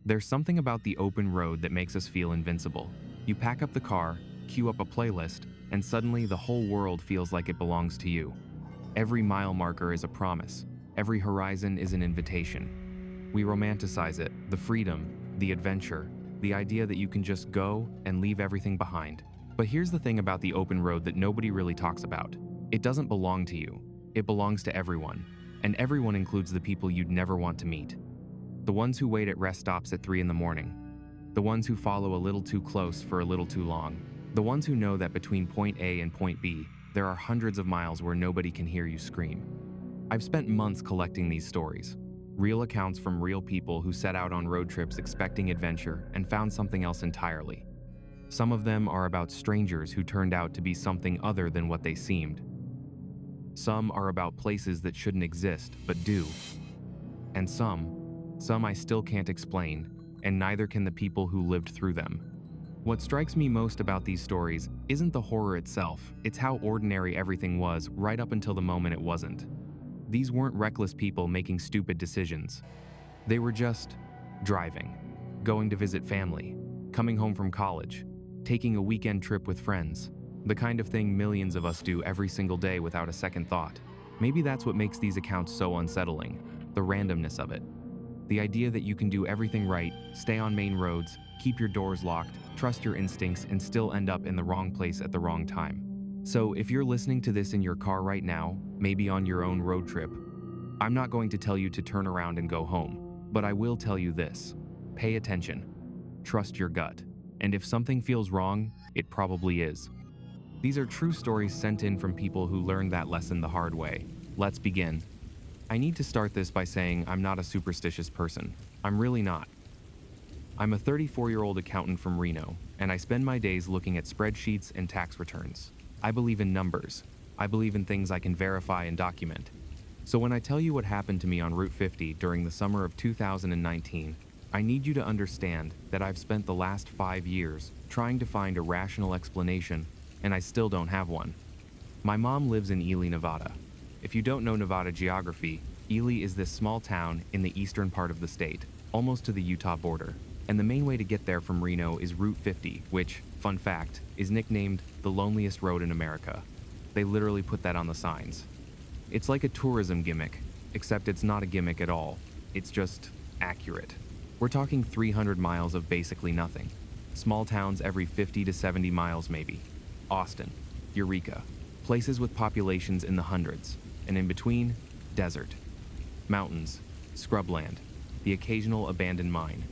There's something about the open road that makes us feel invincible. You pack up the car, queue up a playlist, and suddenly the whole world feels like it belongs to you. Every mile marker is a promise. Every horizon is an invitation. We romanticize it, the freedom, the adventure, the idea that you can just go and leave everything behind. But here's the thing about the open road that nobody really talks about. It doesn't belong to you. It belongs to everyone. And everyone includes the people you'd never want to meet. The ones who wait at rest stops at 3 in the morning. The ones who follow a little too close for a little too long. The ones who know that between point A and point B, there are hundreds of miles where nobody can hear you scream. I've spent months collecting these stories. Real accounts from real people who set out on road trips expecting adventure and found something else entirely. Some of them are about strangers who turned out to be something other than what they seemed. Some are about places that shouldn't exist, but do. And some I still can't explain, and neither can the people who lived through them. What strikes me most about these stories isn't the horror itself, it's how ordinary everything was right up until the moment it wasn't. These weren't reckless people making stupid decisions. They were just driving, going to visit family, coming home from college, taking a weekend trip with friends. The kind of thing millions of us do every single day without a second thought. Maybe that's what makes these accounts so unsettling, the randomness of it. The idea that you can do everything right, stay on main roads, keep your doors locked, trust your instincts, and still end up in the wrong place at the wrong time. So if you're listening to this in your car right now, maybe on your own road trip, I'm not going to tell you to turn around and go home, but I will tell you this: pay attention, trust your gut, and if something feels wrong, it probably is. These are true stories sent in from people who learned that lesson the hard way. Let's begin. I need to start this by saying I'm not a superstitious person. I'm really not. I'm a 34-year-old accountant from Reno, and I spend my days looking at spreadsheets and tax returns. I believe in numbers. I believe in things I can verify and document. So when I tell you what happened to me on Route 50 during the summer of 2019, I need you to understand that I've spent the last 5 years trying to find a rational explanation, and I still don't have one. My mom lives in Ely, Nevada. If you don't know Nevada geography, Ely is this small town in the eastern part of the state, almost to the Utah border. And the main way to get there from Reno is Route 50, which, fun fact, is nicknamed the loneliest road in America. They literally put that on the signs. It's like a tourism gimmick, except it's not a gimmick at all. It's just accurate. We're talking 300 miles of basically nothing. Small towns every 50 to 70 miles maybe. Austin, Eureka, places with populations in the hundreds, and in between, desert. Mountains, scrubland, the occasional abandoned mine.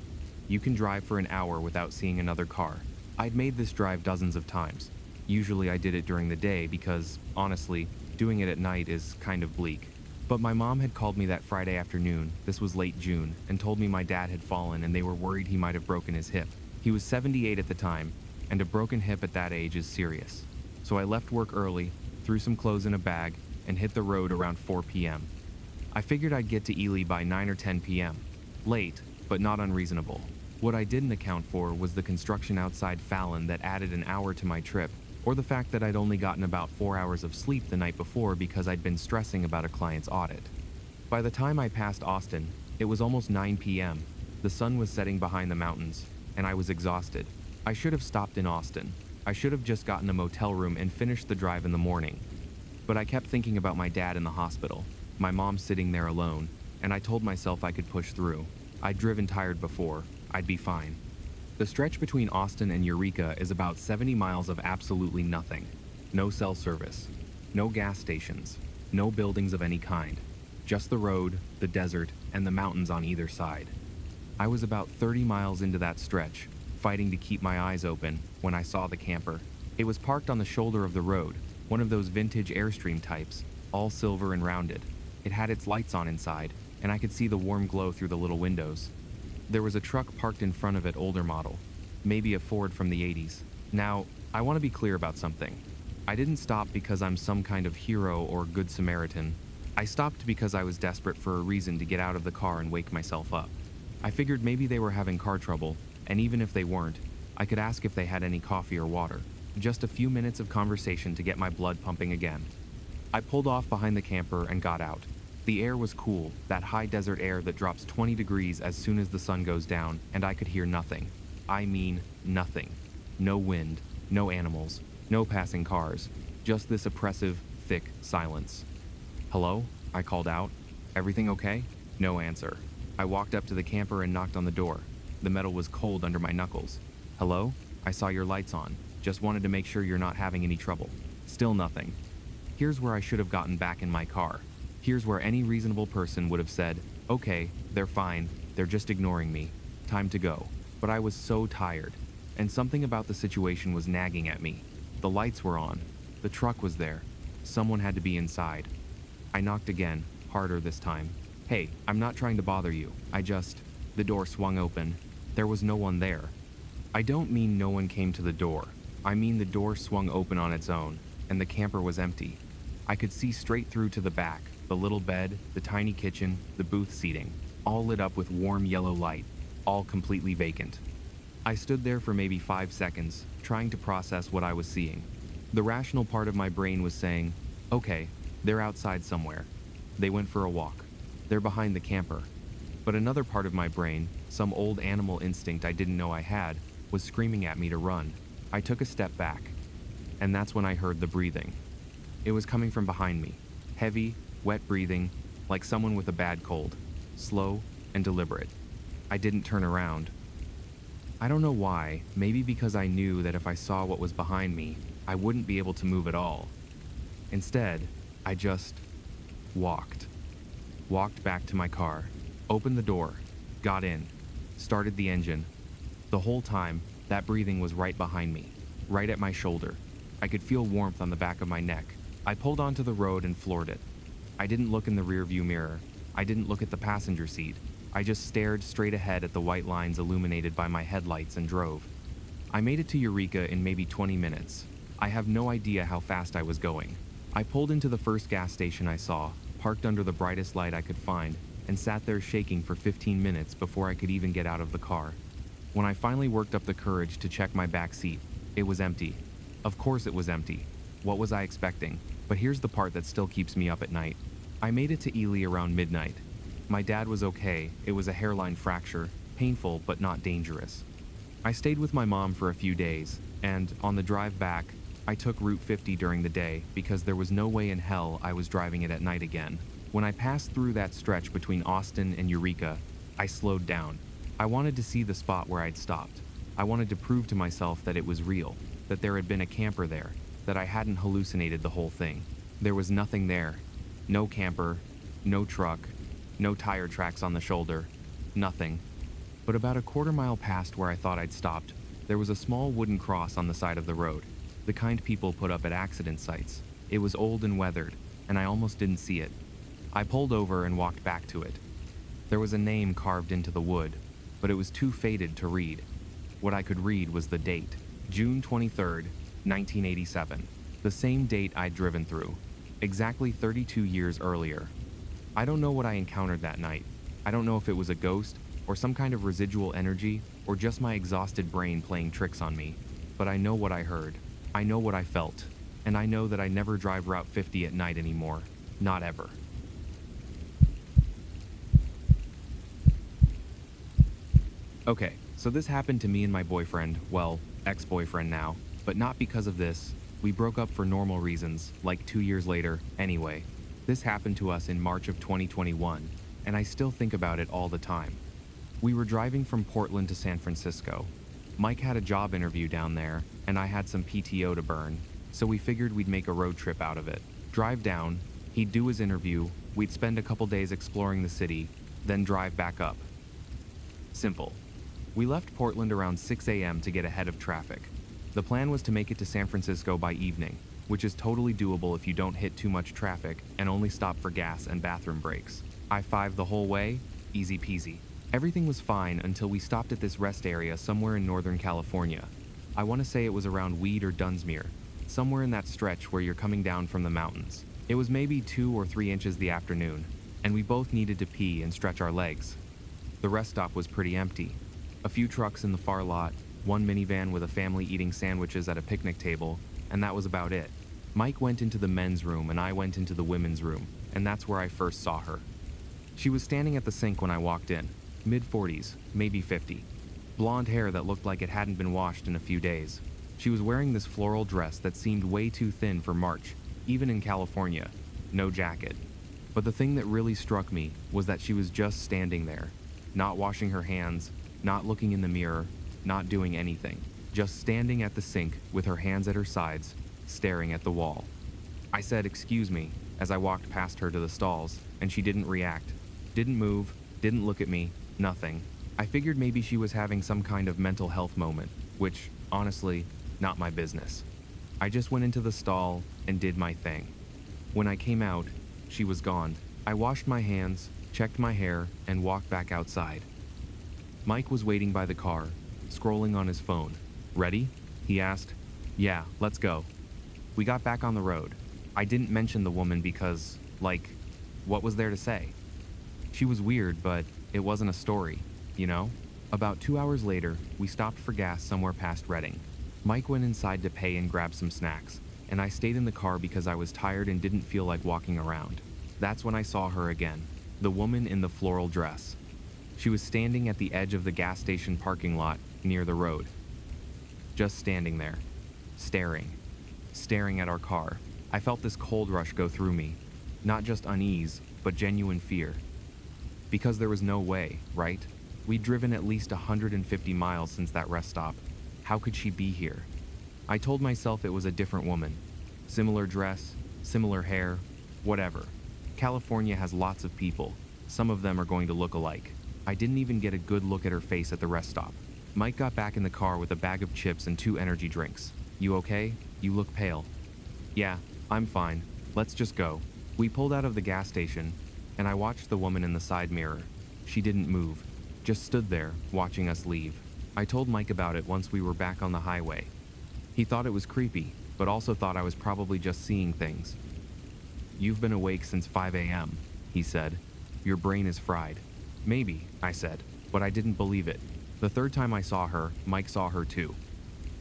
You can drive for an hour without seeing another car. I'd made this drive dozens of times. Usually I did it during the day because, honestly, doing it at night is kind of bleak. But my mom had called me that Friday afternoon, this was late June, and told me my dad had fallen and they were worried he might have broken his hip. He was 78 at the time, and a broken hip at that age is serious. So I left work early, threw some clothes in a bag, and hit the road around 4 p.m. I figured I'd get to Ely by 9 or 10 p.m. Late, but not unreasonable. What I didn't account for was the construction outside Fallon that added an hour to my trip, or the fact that I'd only gotten about 4 hours of sleep the night before because I'd been stressing about a client's audit. By the time I passed Austin, it was almost 9 p.m. The sun was setting behind the mountains, and I was exhausted. I should have stopped in Austin. I should have just gotten a motel room and finished the drive in the morning. But I kept thinking about my dad in the hospital, my mom sitting there alone, and I told myself I could push through. I'd driven tired before. I'd be fine. The stretch between Austin and Eureka is about 70 miles of absolutely nothing. No cell service, no gas stations, no buildings of any kind. Just the road, the desert, and the mountains on either side. I was about 30 miles into that stretch, fighting to keep my eyes open, when I saw the camper. It was parked on the shoulder of the road, one of those vintage Airstream types, all silver and rounded. It had its lights on inside, and I could see the warm glow through the little windows. There was a truck parked in front of it, older model, maybe a Ford from the 80s. Now, I want to be clear about something. I didn't stop because I'm some kind of hero or good Samaritan. I stopped because I was desperate for a reason to get out of the car and wake myself up. I figured maybe they were having car trouble, and even if they weren't, I could ask if they had any coffee or water. Just a few minutes of conversation to get my blood pumping again. I pulled off behind the camper and got out. The air was cool, that high desert air that drops 20 degrees as soon as the sun goes down, and I could hear nothing. I mean, nothing. No wind, no animals, no passing cars, just this oppressive, thick silence. "Hello?" I called out. "Everything okay?" No answer. I walked up to the camper and knocked on the door. The metal was cold under my knuckles. "Hello? I saw your lights on. Just wanted to make sure you're not having any trouble." Still nothing. Here's where I should have gotten back in my car. Here's where any reasonable person would have said, "Okay, they're fine. They're just ignoring me. Time to go." But I was so tired, and something about the situation was nagging at me. The lights were on. The truck was there. Someone had to be inside. I knocked again, harder this time. "Hey, I'm not trying to bother you. The door swung open. There was no one there. I don't mean no one came to the door. I mean the door swung open on its own, and the camper was empty. I could see straight through to the back, the little bed, the tiny kitchen, the booth seating, all lit up with warm yellow light, all completely vacant. I stood there for maybe 5 seconds, trying to process what I was seeing. The rational part of my brain was saying, "Okay, they're outside somewhere. They went for a walk. They're behind the camper." But another part of my brain, some old animal instinct I didn't know I had, was screaming at me to run. I took a step back, and that's when I heard the breathing. It was coming from behind me. Heavy, wet breathing, like someone with a bad cold. Slow and deliberate. I didn't turn around. I don't know why, maybe because I knew that if I saw what was behind me, I wouldn't be able to move at all. Instead, I just walked. Walked back to my car, opened the door, got in, started the engine. The whole time, that breathing was right behind me, right at my shoulder. I could feel warmth on the back of my neck. I pulled onto the road and floored it. I didn't look in the rearview mirror. I didn't look at the passenger seat. I just stared straight ahead at the white lines illuminated by my headlights and drove. I made it to Eureka in maybe 20 minutes. I have no idea how fast I was going. I pulled into the first gas station I saw, parked under the brightest light I could find, and sat there shaking for 15 minutes before I could even get out of the car. When I finally worked up the courage to check my back seat, it was empty. Of course it was empty. What was I expecting? But here's the part that still keeps me up at night. I made it to Ely around midnight. My dad was okay. It was a hairline fracture, painful but not dangerous. I stayed with my mom for a few days, and on the drive back, I took Route 50 during the day because there was no way in hell I was driving it at night again. When I passed through that stretch between Austin and Eureka, I slowed down. I wanted to see the spot where I'd stopped. I wanted to prove to myself that it was real, that there had been a camper there, that I hadn't hallucinated the whole thing. There was nothing there. No camper, no truck, no tire tracks on the shoulder, nothing. But about a quarter-mile past where I thought I'd stopped, there was a small wooden cross on the side of the road, the kind people put up at accident sites. It was old and weathered, and I almost didn't see it. I pulled over and walked back to it. There was a name carved into the wood, but it was too faded to read. What I could read was the date, June 23rd, 1987, the same date I'd driven through, exactly 32 years earlier. I don't know what I encountered that night. I don't know if it was a ghost, or some kind of residual energy, or just my exhausted brain playing tricks on me. But I know what I heard. I know what I felt. And I know that I never drive Route 50 at night anymore. Not ever. Okay, so this happened to me and my boyfriend, well, ex-boyfriend now, but not because of this. We broke up for normal reasons, like 2 years later, anyway. This happened to us in March of 2021, and I still think about it all the time. We were driving from Portland to San Francisco. Mike had a job interview down there, and I had some PTO to burn, so we figured we'd make a road trip out of it. Drive down, he'd do his interview, we'd spend a couple days exploring the city, then drive back up. Simple. We left Portland around 6 a.m. to get ahead of traffic. The plan was to make it to San Francisco by evening, which is totally doable if you don't hit too much traffic and only stop for gas and bathroom breaks. I-5 the whole way, easy peasy. Everything was fine until we stopped at this rest area somewhere in Northern California. I want to say it was around Weed or Dunsmuir, somewhere in that stretch where you're coming down from the mountains. It was maybe 2 or 3 inches the afternoon, and we both needed to pee and stretch our legs. The rest stop was pretty empty. A few trucks in the far lot, one minivan with a family eating sandwiches at a picnic table, and that was about it. Mike went into the men's room and I went into the women's room, and that's where I first saw her. She was standing at the sink when I walked in, mid-40s, maybe 50. Blonde hair that looked like it hadn't been washed in a few days. She was wearing this floral dress that seemed way too thin for March, even in California. No jacket. But the thing that really struck me was that she was just standing there, not washing her hands, not looking in the mirror, not doing anything. Just standing at the sink with her hands at her sides, staring at the wall. I said, "Excuse me," as I walked past her to the stalls, and she didn't react. Didn't move, didn't look at me, nothing. I figured maybe she was having some kind of mental health moment, which, honestly, not my business. I just went into the stall and did my thing. When I came out, she was gone. I washed my hands, checked my hair, and walked back outside. Mike was waiting by the car, scrolling on his phone. "Ready?" he asked. "Yeah, let's go." We got back on the road. I didn't mention the woman because, what was there to say? She was weird, but it wasn't a story, you know? About 2 hours later, we stopped for gas somewhere past Reading. Mike went inside to pay and grab some snacks, and I stayed in the car because I was tired and didn't feel like walking around. That's when I saw her again, the woman in the floral dress. She was standing at the edge of the gas station parking lot near the road. Just standing there, staring at our car. I felt this cold rush go through me, not just unease, but genuine fear. Because there was no way, right? We'd driven at least 150 miles since that rest stop. How could she be here? I told myself it was a different woman. Similar dress, similar hair, whatever. California has lots of people. Some of them are going to look alike. I didn't even get a good look at her face at the rest stop. Mike got back in the car with a bag of chips and 2 energy drinks. "You okay? You look pale." "Yeah, I'm fine. Let's just go." We pulled out of the gas station, and I watched the woman in the side mirror. She didn't move, just stood there, watching us leave. I told Mike about it once we were back on the highway. He thought it was creepy, but also thought I was probably just seeing things. "You've been awake since 5 a.m., he said. "Your brain is fried." "Maybe," I said, but I didn't believe it. The third time I saw her, Mike saw her too.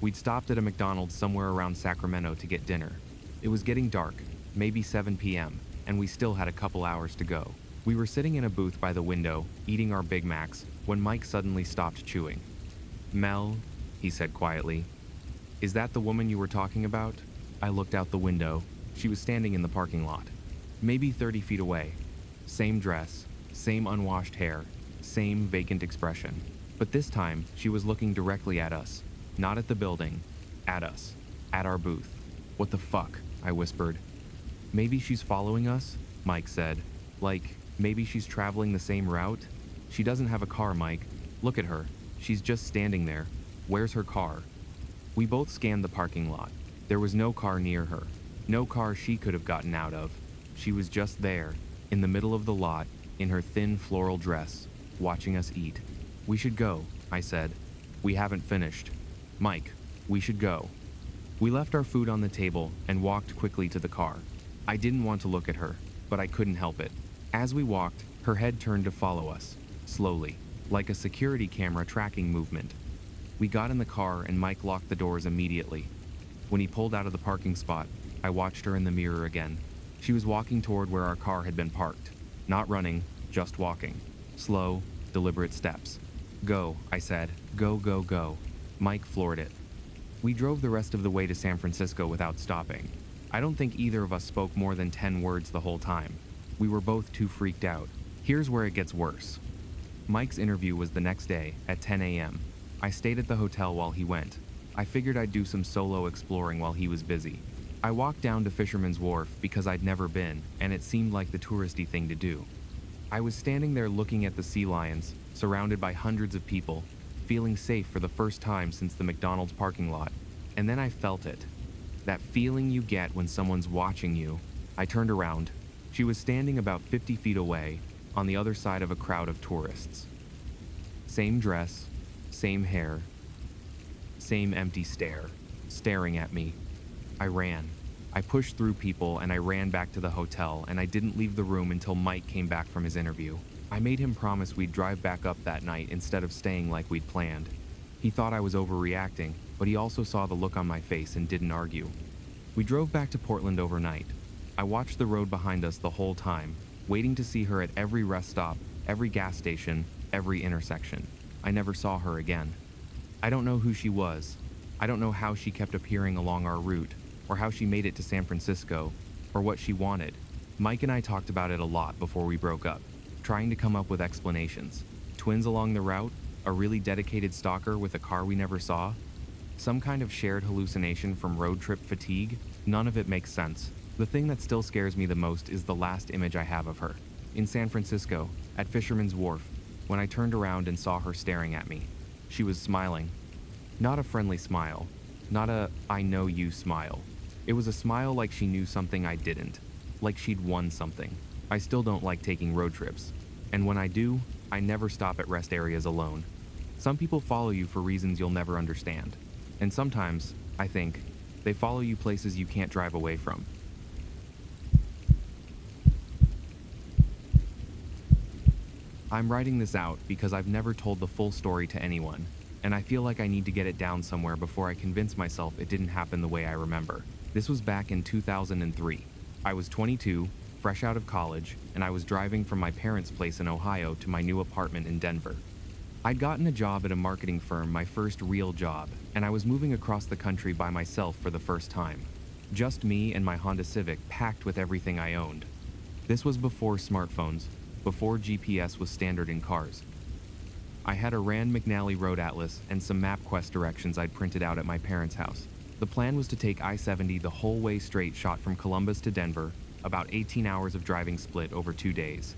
We'd stopped at a McDonald's somewhere around Sacramento to get dinner. It was getting dark, maybe 7 p.m., and we still had a couple hours to go. We were sitting in a booth by the window, eating our Big Macs, when Mike suddenly stopped chewing. "Mel," he said quietly, "is that the woman you were talking about?" I looked out the window. She was standing in the parking lot, maybe 30 feet away. Same dress, same unwashed hair, same vacant expression. But this time, she was looking directly at us. Not at the building, at us, at our booth. "What the fuck?" I whispered. "Maybe she's following us," Mike said. Maybe she's traveling the same route?" "She doesn't have a car, Mike. Look at her. She's just standing there. Where's her car?" We both scanned the parking lot. There was no car near her. No car she could have gotten out of. She was just there, in the middle of the lot, in her thin floral dress, watching us eat. "We should go," I said. "We haven't finished." "Mike, we should go." We left our food on the table and walked quickly to the car. I didn't want to look at her, but I couldn't help it. As we walked, her head turned to follow us, slowly, like a security camera tracking movement. We got in the car and Mike locked the doors immediately. When he pulled out of the parking spot, I watched her in the mirror again. She was walking toward where our car had been parked. Not running, just walking. Slow, deliberate steps. "Go," I said. "Go, go, go." Mike floored it. We drove the rest of the way to San Francisco without stopping. I don't think either of us spoke more than 10 words the whole time. We were both too freaked out. Here's where it gets worse. Mike's interview was the next day, at 10 a.m. I stayed at the hotel while he went. I figured I'd do some solo exploring while he was busy. I walked down to Fisherman's Wharf because I'd never been, and it seemed like the touristy thing to do. I was standing there looking at the sea lions, surrounded by hundreds of people, feeling safe for the first time since the McDonald's parking lot. And then I felt it. That feeling you get when someone's watching you. I turned around. She was standing about 50 feet away, on the other side of a crowd of tourists. Same dress, same hair, same empty stare, staring at me. I ran. I pushed through people and I ran back to the hotel, and I didn't leave the room until Mike came back from his interview. I made him promise we'd drive back up that night instead of staying like we'd planned. He thought I was overreacting, but he also saw the look on my face and didn't argue. We drove back to Portland overnight. I watched the road behind us the whole time, waiting to see her at every rest stop, every gas station, every intersection. I never saw her again. I don't know who she was. I don't know how she kept appearing along our route, or how she made it to San Francisco, or what she wanted. Mike and I talked about it a lot before we broke up, trying to come up with explanations. Twins along the route? A really dedicated stalker with a car we never saw? Some kind of shared hallucination from road trip fatigue? None of it makes sense. The thing that still scares me the most is the last image I have of her. In San Francisco, at Fisherman's Wharf, when I turned around and saw her staring at me. She was smiling. Not a friendly smile. Not a "I know you" smile. It was a smile like she knew something I didn't. Like she'd won something. I still don't like taking road trips. And when I do, I never stop at rest areas alone. Some people follow you for reasons you'll never understand. And sometimes, I think, they follow you places you can't drive away from. I'm writing this out because I've never told the full story to anyone, and I feel like I need to get it down somewhere before I convince myself it didn't happen the way I remember. This was back in 2003. I was 22, fresh out of college, and I was driving from my parents' place in Ohio to my new apartment in Denver. I'd gotten a job at a marketing firm, my first real job, and I was moving across the country by myself for the first time. Just me and my Honda Civic, packed with everything I owned. This was before smartphones, before GPS was standard in cars. I had a Rand McNally road atlas and some MapQuest directions I'd printed out at my parents' house. The plan was to take I-70 the whole way straight shot from Columbus to Denver, about 18 hours of driving split over 2 days.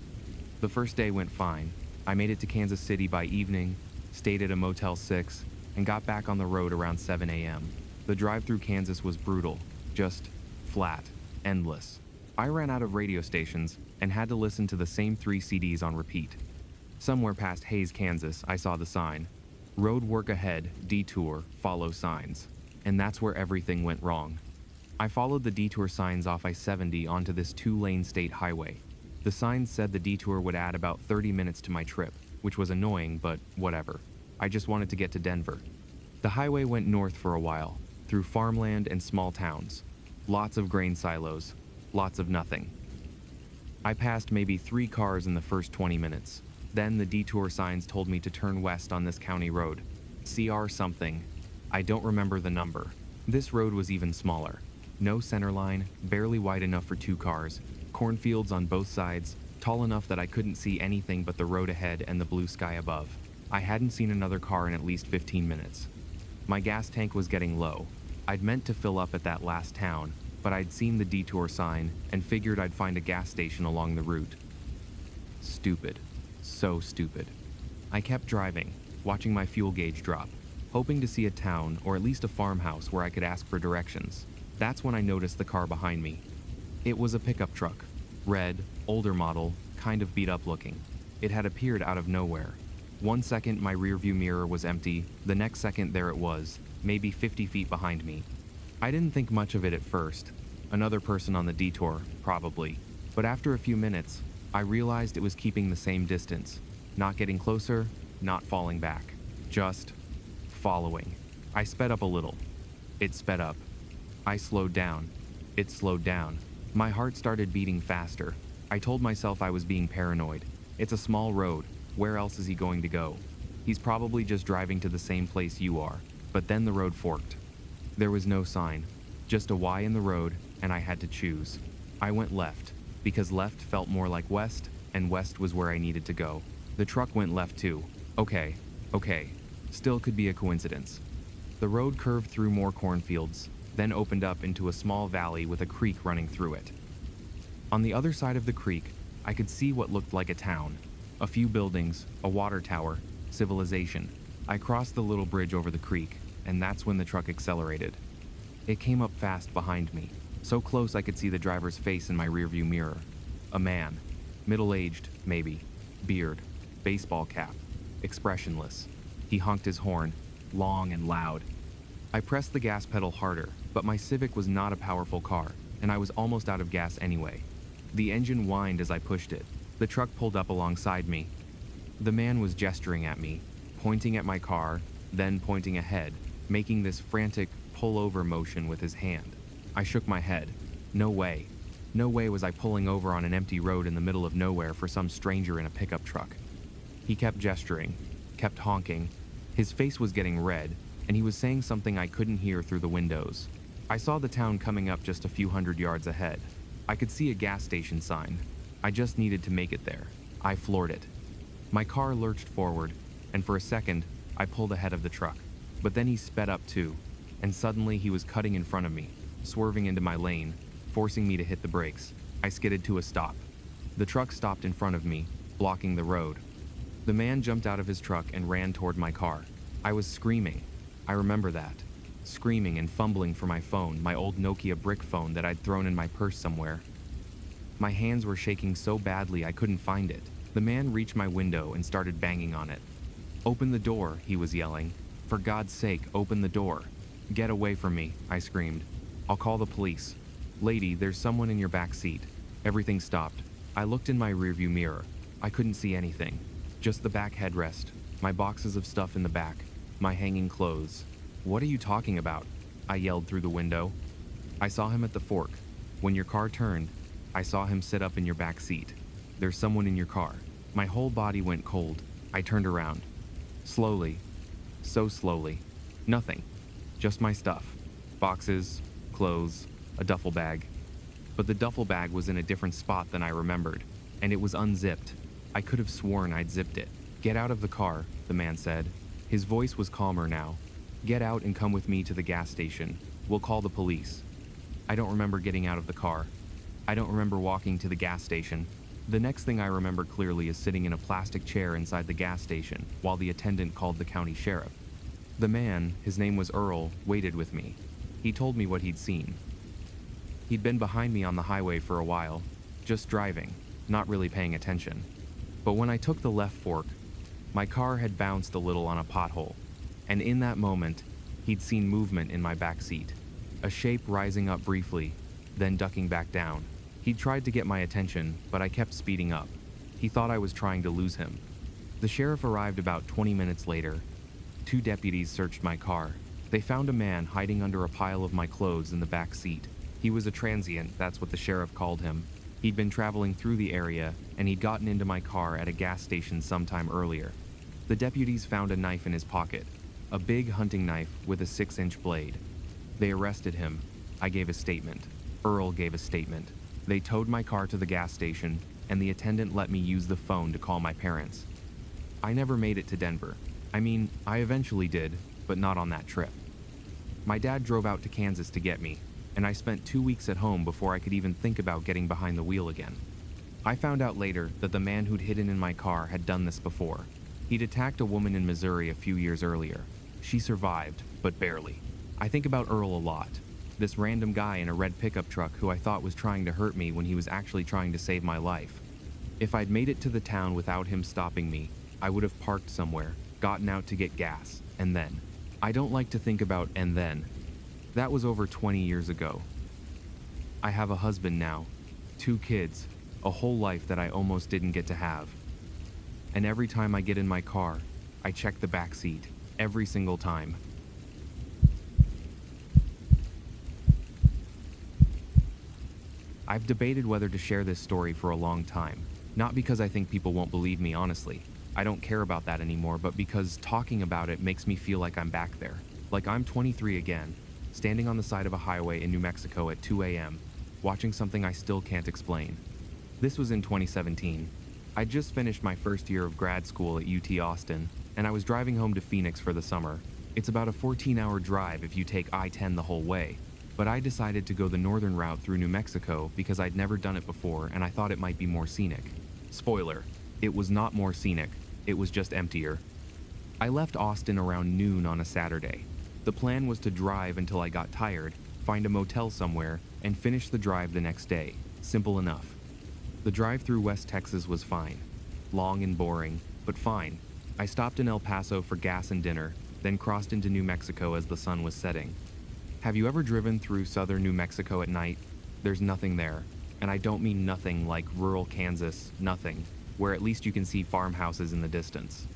The first day went fine. I made it to Kansas City by evening, stayed at a Motel 6, and got back on the road around 7 a.m. The drive through Kansas was brutal, just flat, endless. I ran out of radio stations and had to listen to the same 3 CDs on repeat. Somewhere past Hays, Kansas, I saw the sign. Road work ahead, detour, follow signs. And that's where everything went wrong. I followed the detour signs off I-70 onto this 2-lane state highway. The signs said the detour would add about 30 minutes to my trip, which was annoying, but whatever. I just wanted to get to Denver. The highway went north for a while, through farmland and small towns. Lots of grain silos, lots of nothing. I passed maybe 3 cars in the first 20 minutes. Then the detour signs told me to turn west on this county road. CR something. I don't remember the number. This road was even smaller. No center line, barely wide enough for 2 cars, cornfields on both sides, tall enough that I couldn't see anything but the road ahead and the blue sky above. I hadn't seen another car in at least 15 minutes. My gas tank was getting low. I'd meant to fill up at that last town, but I'd seen the detour sign and figured I'd find a gas station along the route. Stupid. So stupid. I kept driving, watching my fuel gauge drop, hoping to see a town or at least a farmhouse where I could ask for directions. That's when I noticed the car behind me. It was a pickup truck. Red, older model, kind of beat up looking. It had appeared out of nowhere. 1 second my rearview mirror was empty, the next second there it was, maybe 50 feet behind me. I didn't think much of it at first. Another person on the detour, probably. But after a few minutes, I realized it was keeping the same distance. Not getting closer, not falling back. Just following. I sped up a little. It sped up. I slowed down. It slowed down. My heart started beating faster. I told myself I was being paranoid. It's a small road. Where else is he going to go? He's probably just driving to the same place you are. But then the road forked. There was no sign. Just a Y in the road, and I had to choose. I went left, because left felt more like west, and west was where I needed to go. The truck went left too. Okay. Still could be a coincidence. The road curved through more cornfields, then opened up into a small valley with a creek running through it. On the other side of the creek, I could see what looked like a town. A few buildings, a water tower, civilization. I crossed the little bridge over the creek, and that's when the truck accelerated. It came up fast behind me, so close I could see the driver's face in my rearview mirror. A man, middle-aged, maybe, beard, baseball cap, expressionless. He honked his horn, long and loud. I pressed the gas pedal harder, but my Civic was not a powerful car, and I was almost out of gas anyway. The engine whined as I pushed it. The truck pulled up alongside me. The man was gesturing at me, pointing at my car, then pointing ahead, making this frantic pull-over motion with his hand. I shook my head. No way. No way was I pulling over on an empty road in the middle of nowhere for some stranger in a pickup truck. He kept gesturing, kept honking. His face was getting red, and he was saying something I couldn't hear through the windows. I saw the town coming up just a few hundred yards ahead. I could see a gas station sign. I just needed to make it there. I floored it. My car lurched forward, and for a second, I pulled ahead of the truck. But then he sped up too, and suddenly he was cutting in front of me, swerving into my lane, forcing me to hit the brakes. I skidded to a stop. The truck stopped in front of me, blocking the road. The man jumped out of his truck and ran toward my car. I was screaming. I remember that. Screaming and fumbling for my phone, my old Nokia brick phone that I'd thrown in my purse somewhere. My hands were shaking so badly I couldn't find it. The man reached my window and started banging on it. "Open the door," he was yelling. "For God's sake, open the door." "Get away from me," I screamed. "I'll call the police." "Lady, there's someone in your back seat." Everything stopped. I looked in my rearview mirror. I couldn't see anything. Just the back headrest, my boxes of stuff in the back, my hanging clothes. "What are you talking about?" I yelled through the window. "I saw him at the fork. When your car turned, I saw him sit up in your back seat. There's someone in your car." My whole body went cold. I turned around. Slowly. So slowly. Nothing. Just my stuff. Boxes, clothes, a duffel bag. But the duffel bag was in a different spot than I remembered, and it was unzipped. I could have sworn I'd zipped it. "Get out of the car," the man said. His voice was calmer now. "Get out and come with me to the gas station. We'll call the police." I don't remember getting out of the car. I don't remember walking to the gas station. The next thing I remember clearly is sitting in a plastic chair inside the gas station while the attendant called the county sheriff. The man, his name was Earl, waited with me. He told me what he'd seen. He'd been behind me on the highway for a while, just driving, not really paying attention. But when I took the left fork, my car had bounced a little on a pothole, and in that moment, he'd seen movement in my back seat. A shape rising up briefly, then ducking back down. He'd tried to get my attention, but I kept speeding up. He thought I was trying to lose him. The sheriff arrived about 20 minutes later. 2 deputies searched my car. They found a man hiding under a pile of my clothes in the back seat. He was a transient, that's what the sheriff called him. He'd been traveling through the area, and he'd gotten into my car at a gas station sometime earlier. The deputies found a knife in his pocket, a big hunting knife with a 6-inch blade. They arrested him. I gave a statement. Earl gave a statement. They towed my car to the gas station, and the attendant let me use the phone to call my parents. I never made it to Denver. I mean, I eventually did, but not on that trip. My dad drove out to Kansas to get me, and I spent 2 weeks at home before I could even think about getting behind the wheel again. I found out later that the man who'd hidden in my car had done this before. He'd attacked a woman in Missouri a few years earlier. She survived, but barely. I think about Earl a lot. This random guy in a red pickup truck who I thought was trying to hurt me when he was actually trying to save my life. If I'd made it to the town without him stopping me, I would have parked somewhere, gotten out to get gas, and then. I don't like to think about "and then." That was over 20 years ago. I have a husband now, 2 kids, a whole life that I almost didn't get to have. And every time I get in my car, I check the back seat, every single time. I've debated whether to share this story for a long time, not because I think people won't believe me, honestly. I don't care about that anymore, but because talking about it makes me feel like I'm back there. Like I'm 23 again, standing on the side of a highway in New Mexico at 2 a.m., watching something I still can't explain. This was in 2017. I'd just finished my first year of grad school at UT Austin, and I was driving home to Phoenix for the summer. It's about a 14-hour drive if you take I-10 the whole way. But I decided to go the northern route through New Mexico because I'd never done it before and I thought it might be more scenic. Spoiler, it was not more scenic, it was just emptier. I left Austin around noon on a Saturday. The plan was to drive until I got tired, find a motel somewhere, and finish the drive the next day. Simple enough. The drive through West Texas was fine. Long and boring, but fine. I stopped in El Paso for gas and dinner, then crossed into New Mexico as the sun was setting. Have you ever driven through southern New Mexico at night? There's nothing there. And I don't mean nothing like rural Kansas, nothing, where at least you can see farmhouses in the distance.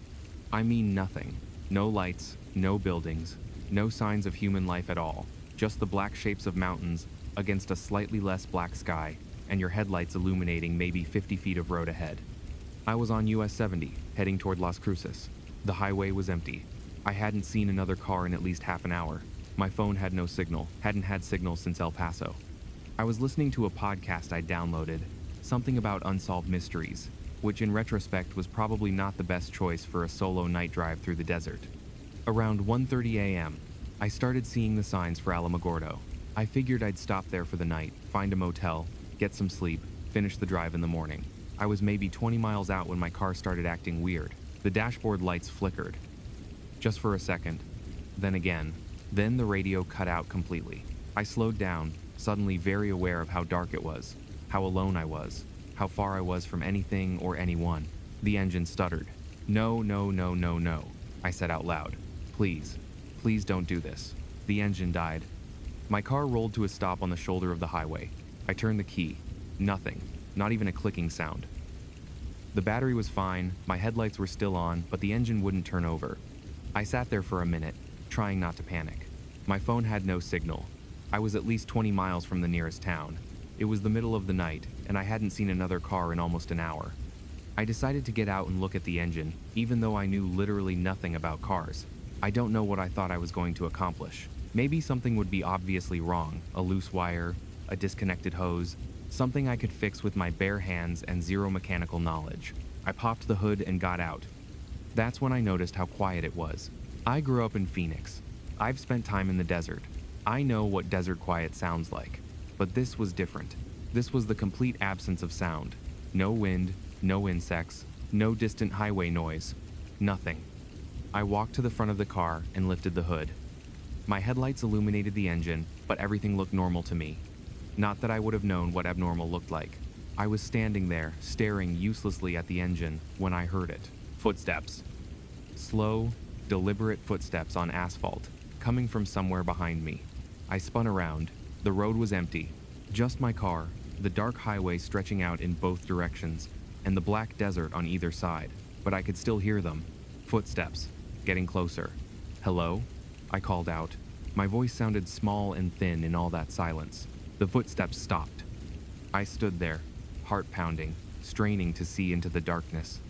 I mean nothing. No lights, no buildings, no signs of human life at all. Just the black shapes of mountains against a slightly less black sky, and your headlights illuminating maybe 50 feet of road ahead. I was on US 70, heading toward Las Cruces. The highway was empty. I hadn't seen another car in at least half an hour. My phone had no signal, hadn't had signal since El Paso. I was listening to a podcast I'd downloaded, something about unsolved mysteries, which in retrospect was probably not the best choice for a solo night drive through the desert. Around 1:30 a.m., I started seeing the signs for Alamogordo. I figured I'd stop there for the night, find a motel, get some sleep, finish the drive in the morning. I was maybe 20 miles out when my car started acting weird. The dashboard lights flickered. Just for a second. Then again. Then the radio cut out completely. I slowed down, suddenly very aware of how dark it was, how alone I was, how far I was from anything or anyone. The engine stuttered. No, no, no, no, no, I said out loud. Please, please don't do this. The engine died. My car rolled to a stop on the shoulder of the highway. I turned the key. Nothing, not even a clicking sound. The battery was fine, my headlights were still on, but the engine wouldn't turn over. I sat there for a minute, trying not to panic. My phone had no signal. I was at least 20 miles from the nearest town. It was the middle of the night, and I hadn't seen another car in almost an hour. I decided to get out and look at the engine, even though I knew literally nothing about cars. I don't know what I thought I was going to accomplish. Maybe something would be obviously wrong, a loose wire, a disconnected hose, something I could fix with my bare hands and zero mechanical knowledge. I popped the hood and got out. That's when I noticed how quiet it was. I grew up in Phoenix. I've spent time in the desert. I know what desert quiet sounds like. But this was different. This was the complete absence of sound. No wind, no insects, no distant highway noise. Nothing. I walked to the front of the car and lifted the hood. My headlights illuminated the engine, but everything looked normal to me. Not that I would have known what abnormal looked like. I was standing there, staring uselessly at the engine, when I heard it. Footsteps. Slow, deliberate footsteps on asphalt, coming from somewhere behind me. I spun around. The road was empty. Just my car, the dark highway stretching out in both directions, and the black desert on either side. But I could still hear them. Footsteps. Getting closer. Hello? I called out. My voice sounded small and thin in all that silence. The footsteps stopped. I stood there, heart pounding, straining to see into the darkness.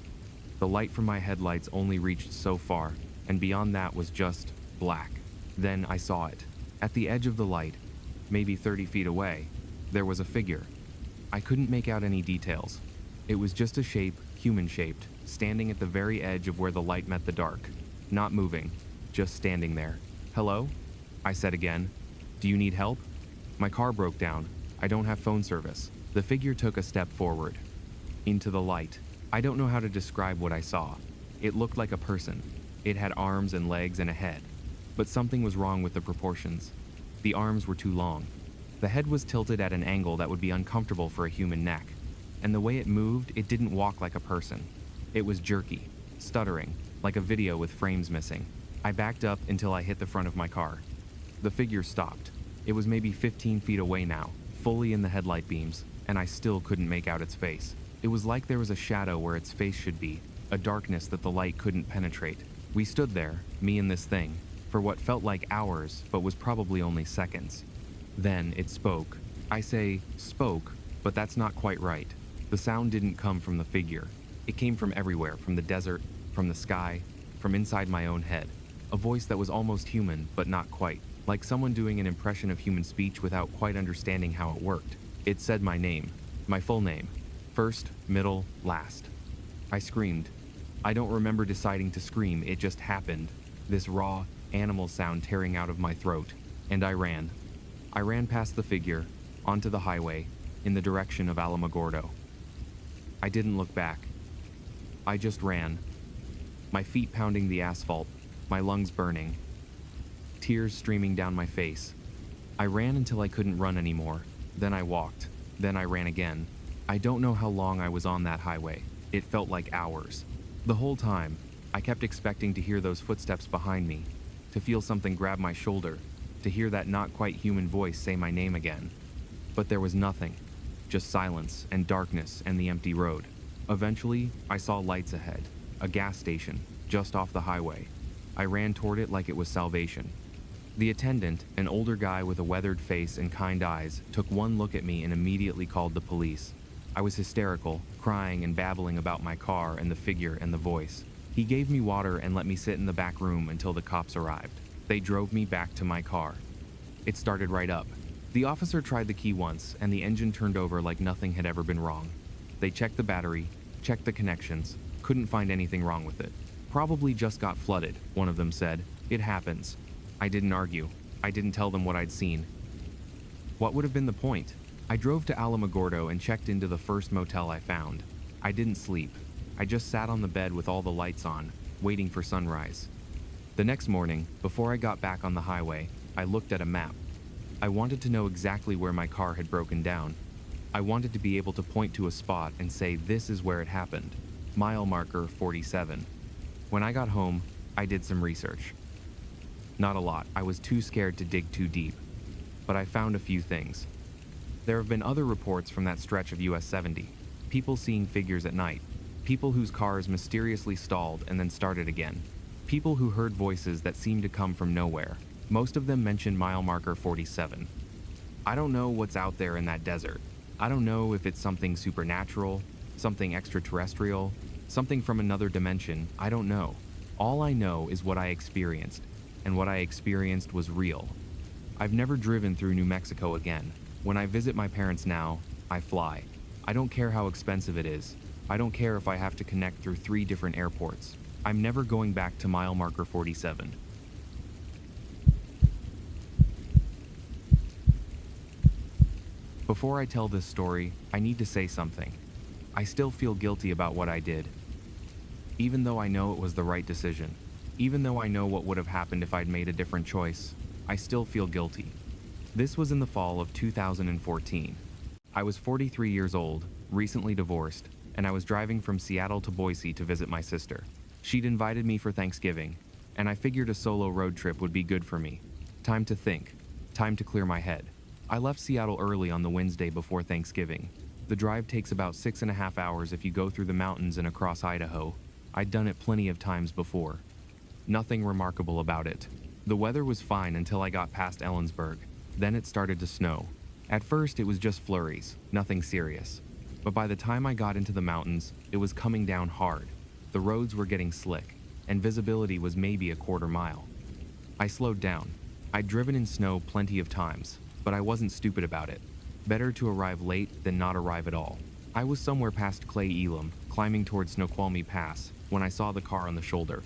The light from my headlights only reached so far, and beyond that was just black. Then I saw it. At the edge of the light, maybe 30 feet away, there was a figure. I couldn't make out any details. It was just a shape, human-shaped, standing at the very edge of where the light met the dark. Not moving, just standing there. Hello? I said again. Do you need help? My car broke down. I don't have phone service. The figure took a step forward. Into the light. I don't know how to describe what I saw. It looked like a person. It had arms and legs and a head. But something was wrong with the proportions. The arms were too long. The head was tilted at an angle that would be uncomfortable for a human neck. And the way it moved, it didn't walk like a person. It was jerky, stuttering, like a video with frames missing. I backed up until I hit the front of my car. The figure stopped. It was maybe 15 feet away now, fully in the headlight beams, and I still couldn't make out its face. It was like there was a shadow where its face should be, a darkness that the light couldn't penetrate. We stood there, me and this thing, for what felt like hours, but was probably only seconds. Then it spoke. I say spoke, but that's not quite right. The sound didn't come from the figure. It came from everywhere, from the desert, from the sky, from inside my own head. A voice that was almost human, but not quite, like someone doing an impression of human speech without quite understanding how it worked. It said my name, my full name, first, middle, last. I screamed. I don't remember deciding to scream, it just happened. This raw, animal sound tearing out of my throat, and I ran. I ran past the figure, onto the highway, in the direction of Alamogordo. I didn't look back. I just ran. My feet pounding the asphalt, my lungs burning, tears streaming down my face. I ran until I couldn't run anymore. Then I walked. Then I ran again. I don't know how long I was on that highway. It felt like hours. The whole time, I kept expecting to hear those footsteps behind me, to feel something grab my shoulder, to hear that not quite human voice say my name again. But there was nothing, just silence and darkness and the empty road. Eventually, I saw lights ahead, a gas station, just off the highway. I ran toward it like it was salvation. The attendant, an older guy with a weathered face and kind eyes, took one look at me and immediately called the police. I was hysterical, crying and babbling about my car and the figure and the voice. He gave me water and let me sit in the back room until the cops arrived. They drove me back to my car. It started right up. The officer tried the key once, and the engine turned over like nothing had ever been wrong. They checked the battery, checked the connections, couldn't find anything wrong with it. Probably just got flooded, one of them said. It happens. I didn't argue. I didn't tell them what I'd seen. What would have been the point? I drove to Alamogordo and checked into the first motel I found. I didn't sleep. I just sat on the bed with all the lights on, waiting for sunrise. The next morning, before I got back on the highway, I looked at a map. I wanted to know exactly where my car had broken down. I wanted to be able to point to a spot and say this is where it happened. Mile marker 47. When I got home, I did some research. Not a lot, I was too scared to dig too deep. But I found a few things. There have been other reports from that stretch of US 70. People seeing figures at night. People whose cars mysteriously stalled and then started again. People who heard voices that seemed to come from nowhere. Most of them mentioned mile marker 47. I don't know what's out there in that desert. I don't know if it's something supernatural, something extraterrestrial, something from another dimension. I don't know. All I know is what I experienced, and what I experienced was real. I've never driven through New Mexico again. When I visit my parents now, I fly. I don't care how expensive it is. I don't care if I have to connect through 3 different airports. I'm never going back to mile marker 47. Before I tell this story, I need to say something. I still feel guilty about what I did. Even though I know it was the right decision, even though I know what would have happened if I'd made a different choice, I still feel guilty. This was in the fall of 2014. I was 43 years old, recently divorced, and I was driving from Seattle to Boise to visit my sister. She'd invited me for Thanksgiving, and I figured a solo road trip would be good for me. Time to think. Time to clear my head. I left Seattle early on the Wednesday before Thanksgiving. The drive takes about 6.5 hours if you go through the mountains and across Idaho. I'd done it plenty of times before. Nothing remarkable about it. The weather was fine until I got past Ellensburg. Then it started to snow. At first it was just flurries, nothing serious. But by the time I got into the mountains, it was coming down hard. The roads were getting slick, and visibility was maybe a quarter mile. I slowed down. I'd driven in snow plenty of times, but I wasn't stupid about it. Better to arrive late than not arrive at all. I was somewhere past Clay Elam, climbing towards Snoqualmie Pass, when I saw the car on the shoulder.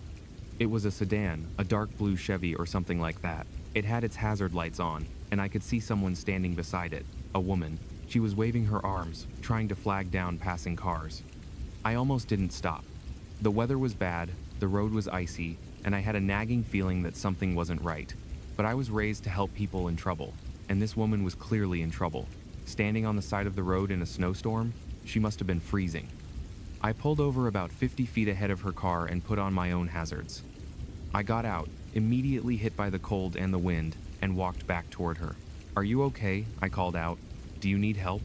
It was a sedan, a dark blue Chevy or something like that. It had its hazard lights on, and I could see someone standing beside it, a woman. She was waving her arms, trying to flag down passing cars. I almost didn't stop. The weather was bad, the road was icy, and I had a nagging feeling that something wasn't right. But I was raised to help people in trouble, and this woman was clearly in trouble. Standing on the side of the road in a snowstorm, she must have been freezing. I pulled over about 50 feet ahead of her car and put on my own hazards. I got out, immediately hit by the cold and the wind, and walked back toward her. "Are you okay?" I called out. "Do you need help?"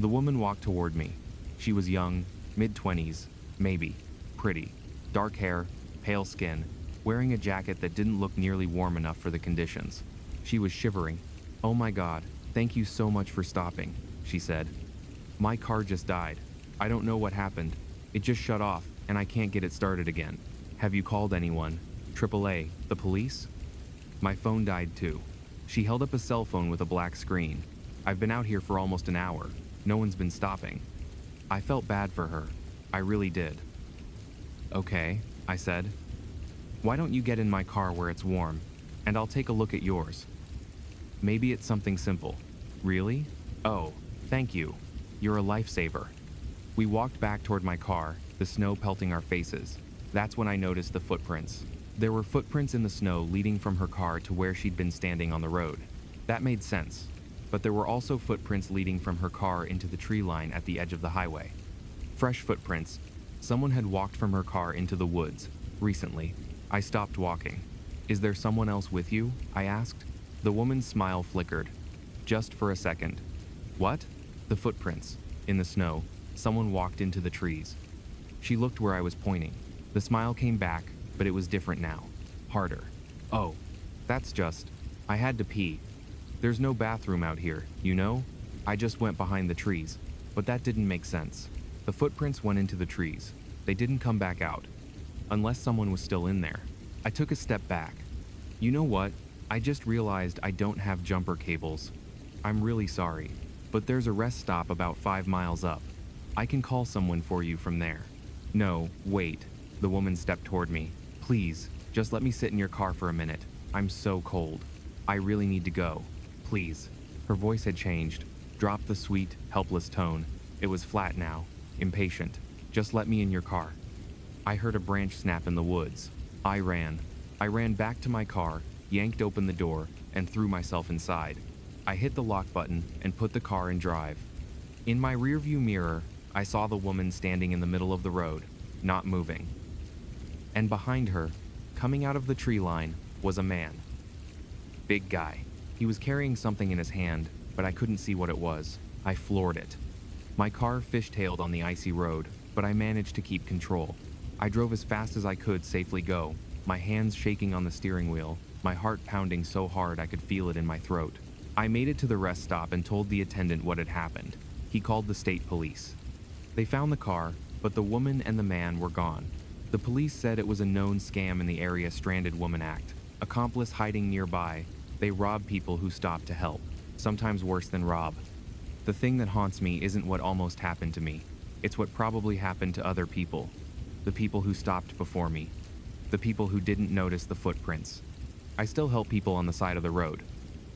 The woman walked toward me. She was young, mid-20s, maybe, pretty, dark hair, pale skin, wearing a jacket that didn't look nearly warm enough for the conditions. She was shivering. "Oh my God, thank you so much for stopping," she said. "My car just died. I don't know what happened. It just shut off, and I can't get it started again. Have you called anyone? AAA, the police?" My phone died too. She held up a cell phone with a black screen. "I've been out here for almost an hour. No one's been stopping." I felt bad for her. I really did. "Okay," I said. "Why don't you get in my car where it's warm, and I'll take a look at yours." "Maybe it's something simple." "Really? Oh, thank you. You're a lifesaver." We walked back toward my car, the snow pelting our faces. That's when I noticed the footprints. There were footprints in the snow leading from her car to where she'd been standing on the road. That made sense. But there were also footprints leading from her car into the tree line at the edge of the highway. Fresh footprints. Someone had walked from her car into the woods, recently. I stopped walking. "Is there someone else with you?" I asked. The woman's smile flickered. "Just for a second." "What?" "The footprints. In the snow. Someone walked into the trees." She looked where I was pointing. The smile came back, but it was different now. Harder. "Oh, that's just..." I had to pee. There's no bathroom out here, you know? I just went behind the trees, but that didn't make sense. The footprints went into the trees. They didn't come back out, unless someone was still in there. I took a step back. You know what? I just realized I don't have jumper cables. I'm really sorry, but there's a rest stop about 5 miles up. I can call someone for you from there. No, wait. The woman stepped toward me. Please, just let me sit in your car for a minute. I'm so cold. I really need to go. Please. Her voice had changed, dropped the sweet, helpless tone. It was flat now, impatient. Just let me in your car. I heard a branch snap in the woods. I ran. I ran back to my car, yanked open the door, and threw myself inside. I hit the lock button and put the car in drive. In my rearview mirror, I saw the woman standing in the middle of the road, not moving. And behind her, coming out of the tree line, was a man. Big guy. He was carrying something in his hand, but I couldn't see what it was. I floored it. My car fishtailed on the icy road, but I managed to keep control. I drove as fast as I could safely go, my hands shaking on the steering wheel, my heart pounding so hard I could feel it in my throat. I made it to the rest stop and told the attendant what had happened. He called the state police. They found the car, but the woman and the man were gone. The police said it was a known scam in the area Stranded Woman Act. Accomplice hiding nearby, they rob people who stop to help, sometimes worse than rob. The thing that haunts me isn't what almost happened to me. It's what probably happened to other people. The people who stopped before me. The people who didn't notice the footprints. I still help people on the side of the road,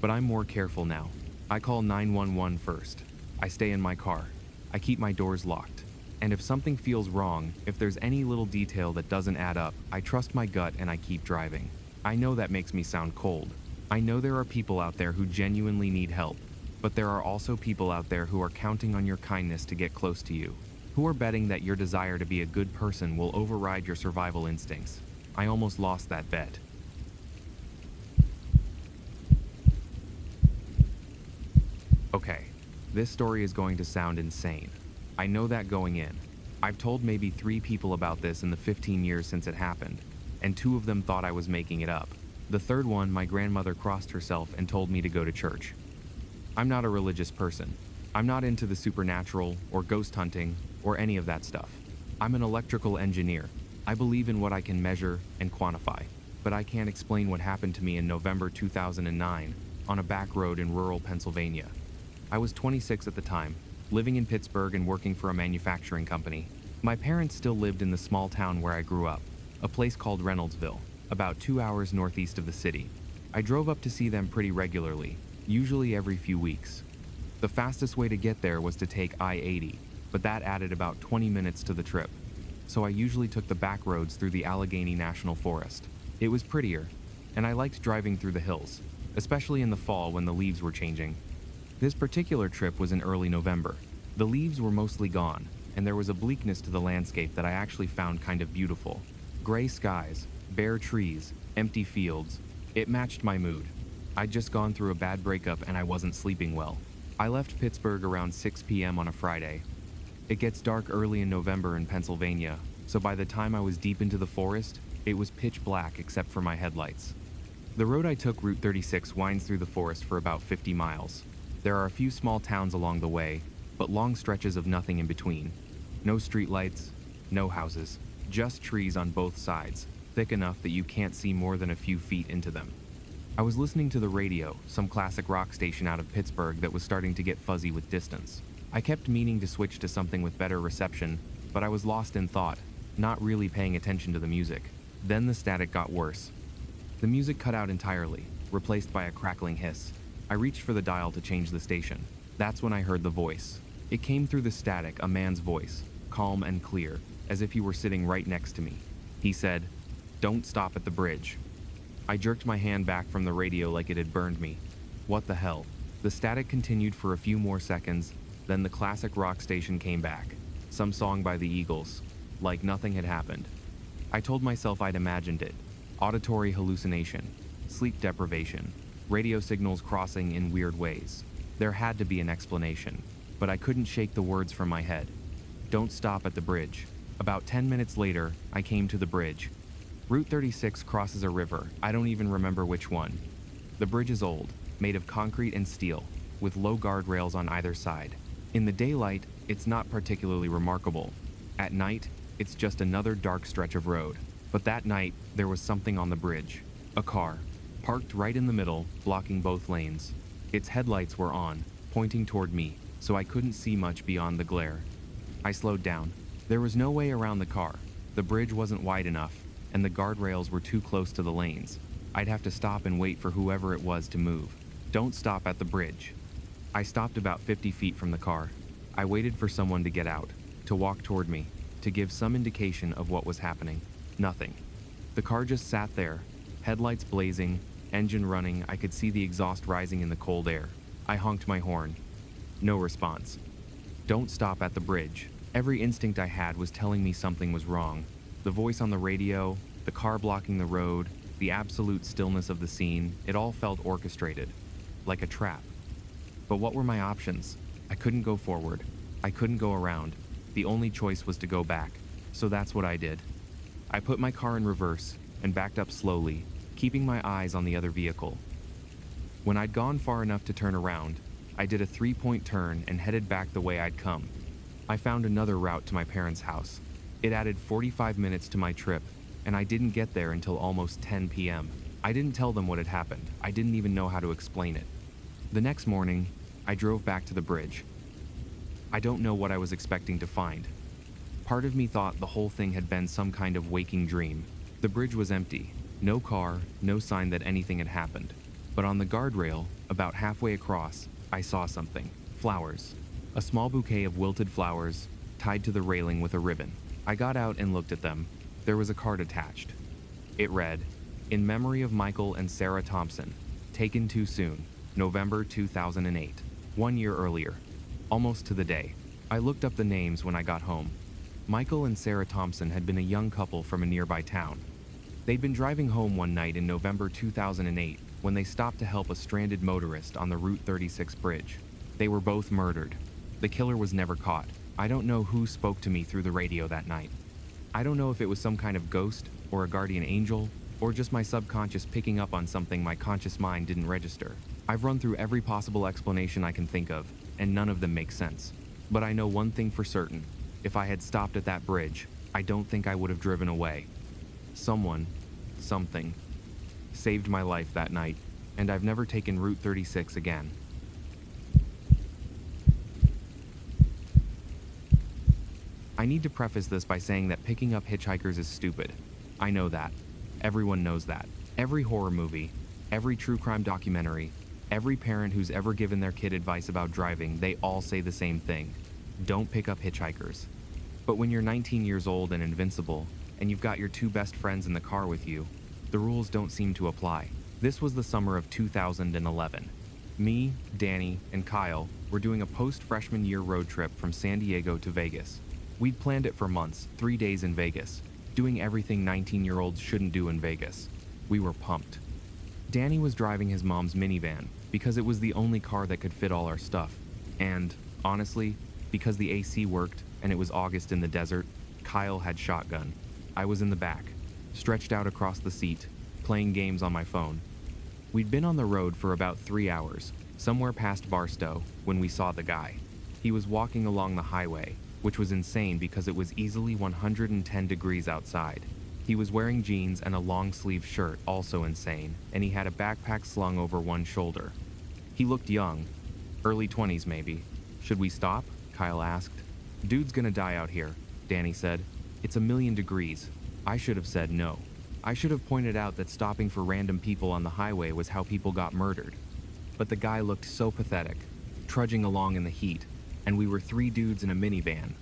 but I'm more careful now. I call 911 first. I stay in my car. I keep my doors locked. And if something feels wrong, if there's any little detail that doesn't add up, I trust my gut and I keep driving. I know that makes me sound cold. I know there are people out there who genuinely need help, but there are also people out there who are counting on your kindness to get close to you, who are betting that your desire to be a good person will override your survival instincts. I almost lost that bet. Okay, this story is going to sound insane. I know that going in. I've told maybe 3 people about this in the 15 years since it happened, and 2 of them thought I was making it up. The third one, my grandmother crossed herself and told me to go to church. I'm not a religious person. I'm not into the supernatural or ghost hunting or any of that stuff. I'm an electrical engineer. I believe in what I can measure and quantify, but I can't explain what happened to me in November 2009 on a back road in rural Pennsylvania. I was 26 at the time, living in Pittsburgh and working for a manufacturing company. My parents still lived in the small town where I grew up, a place called Reynoldsville, about 2 hours northeast of the city. I drove up to see them pretty regularly, usually every few weeks. The fastest way to get there was to take I-80, but that added about 20 minutes to the trip. So I usually took the back roads through the Allegheny National Forest. It was prettier, and I liked driving through the hills, especially in the fall when the leaves were changing. This particular trip was in early November. The leaves were mostly gone, and there was a bleakness to the landscape that I actually found kind of beautiful. Gray skies, bare trees, empty fields. It matched my mood. I'd just gone through a bad breakup and I wasn't sleeping well. I left Pittsburgh around 6 p.m. on a Friday. It gets dark early in November in Pennsylvania, so by the time I was deep into the forest, it was pitch black except for my headlights. The road I took, Route 36, winds through the forest for about 50 miles. There are a few small towns along the way, but long stretches of nothing in between. No streetlights, no houses, just trees on both sides, thick enough that you can't see more than a few feet into them. I was listening to the radio, some classic rock station out of Pittsburgh that was starting to get fuzzy with distance. I kept meaning to switch to something with better reception, but I was lost in thought, not really paying attention to the music. Then the static got worse. The music cut out entirely, replaced by a crackling hiss. I reached for the dial to change the station. That's when I heard the voice. It came through the static, a man's voice, calm and clear, as if he were sitting right next to me. He said, "Don't stop at the bridge." I jerked my hand back from the radio like it had burned me. What the hell? The static continued for a few more seconds, then the classic rock station came back. Some song by the Eagles, like nothing had happened. I told myself I'd imagined it. Auditory hallucination, sleep deprivation, radio signals crossing in weird ways. There had to be an explanation, but I couldn't shake the words from my head. Don't stop at the bridge. About 10 minutes later, I came to the bridge. Route 36 crosses a river. I don't even remember which one. The bridge is old, made of concrete and steel, with low guardrails on either side. In the daylight, it's not particularly remarkable. At night, it's just another dark stretch of road. But that night, there was something on the bridge. A car, parked right in the middle, blocking both lanes. Its headlights were on, pointing toward me, so I couldn't see much beyond the glare. I slowed down. There was no way around the car. The bridge wasn't wide enough, and the guardrails were too close to the lanes. I'd have to stop and wait for whoever it was to move. Don't stop at the bridge. I stopped about 50 feet from the car. I waited for someone to get out, to walk toward me, to give some indication of what was happening. Nothing. The car just sat there, headlights blazing, engine running. I could see the exhaust rising in the cold air. I honked my horn. No response. Don't stop at the bridge. Every instinct I had was telling me something was wrong. The voice on the radio, the car blocking the road, the absolute stillness of the scene, it all felt orchestrated, like a trap. But what were my options? I couldn't go forward. I couldn't go around. The only choice was to go back. So that's what I did. I put my car in reverse and backed up slowly, keeping my eyes on the other vehicle. When I'd gone far enough to turn around, I did a 3-point turn and headed back the way I'd come. I found another route to my parents' house. It added 45 minutes to my trip, and I didn't get there until almost 10 p.m. I didn't tell them what had happened. I didn't even know how to explain it. The next morning, I drove back to the bridge. I don't know what I was expecting to find. Part of me thought the whole thing had been some kind of waking dream. The bridge was empty. No car, no sign that anything had happened. But on the guardrail, about halfway across, I saw something. Flowers. A small bouquet of wilted flowers, tied to the railing with a ribbon. I got out and looked at them. There was a card attached. It read, "In memory of Michael and Sarah Thompson. Taken too soon. November 2008. 1 year earlier. Almost to the day." I looked up the names when I got home. Michael and Sarah Thompson had been a young couple from a nearby town. They'd been driving home one night in November 2008 when they stopped to help a stranded motorist on the Route 36 bridge. They were both murdered. The killer was never caught. I don't know who spoke to me through the radio that night. I don't know if it was some kind of ghost or a guardian angel or just my subconscious picking up on something my conscious mind didn't register. I've run through every possible explanation I can think of, and none of them make sense. But I know one thing for certain. If I had stopped at that bridge, I don't think I would have driven away. Someone, something, saved my life that night, and I've never taken Route 36 again. I need to preface this by saying that picking up hitchhikers is stupid. I know that. Everyone knows that. Every horror movie, every true crime documentary, every parent who's ever given their kid advice about driving, they all say the same thing. Don't pick up hitchhikers. But when you're 19 years old and invincible, and you've got your two best friends in the car with you, the rules don't seem to apply. This was the summer of 2011. Me, Danny, and Kyle were doing a post-freshman year road trip from San Diego to Vegas. We'd planned it for months, 3 days in Vegas, doing everything 19-year-olds shouldn't do in Vegas. We were pumped. Danny was driving his mom's minivan because it was the only car that could fit all our stuff. And, honestly, because the AC worked and it was August in the desert, Kyle had shotgun. I was in the back, stretched out across the seat, playing games on my phone. We'd been on the road for about 3 hours, somewhere past Barstow, when we saw the guy. He was walking along the highway, which was insane because it was easily 110 degrees outside. He was wearing jeans and a long-sleeve shirt, also insane, and he had a backpack slung over one shoulder. He looked young, early 20s maybe. "Should we stop?" Kyle asked. "Dude's gonna die out here," Danny said. "It's 1,000,000 degrees. I should have said no. I should have pointed out that stopping for random people on the highway was how people got murdered. But the guy looked so pathetic, trudging along in the heat, and we were 3 dudes in a minivan.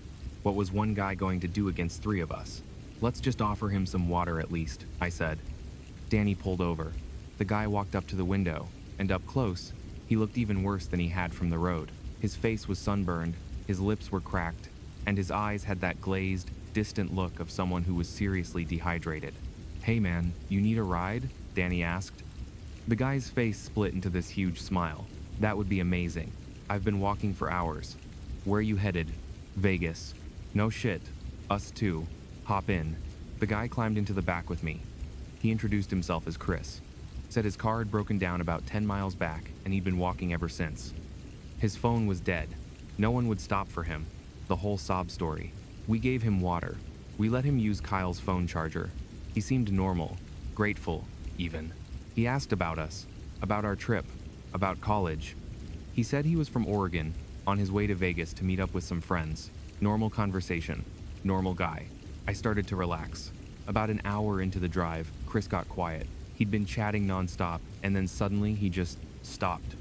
What was one guy going to do against 3 of us? "Let's just offer him some water at least," I said. Danny pulled over. The guy walked up to the window, and up close, he looked even worse than he had from the road. His face was sunburned, his lips were cracked, and his eyes had that glazed, distant look of someone who was seriously dehydrated. "Hey man, you need a ride?" Danny asked. The guy's face split into this huge smile. "That would be amazing. I've been walking for hours." "Where you headed?" "Vegas." "No shit. Us too. Hop in." The guy climbed into the back with me. He introduced himself as Chris. Said his car had broken down about 10 miles back and he'd been walking ever since. His phone was dead. No one would stop for him. The whole sob story. We gave him water. We let him use Kyle's phone charger. He seemed normal, grateful, even. He asked about us, about our trip, about college. He said he was from Oregon, on his way to Vegas to meet up with some friends. Normal conversation. Normal guy. I started to relax. About an hour into the drive, Chris got quiet. He'd been chatting nonstop, and then suddenly he just stopped.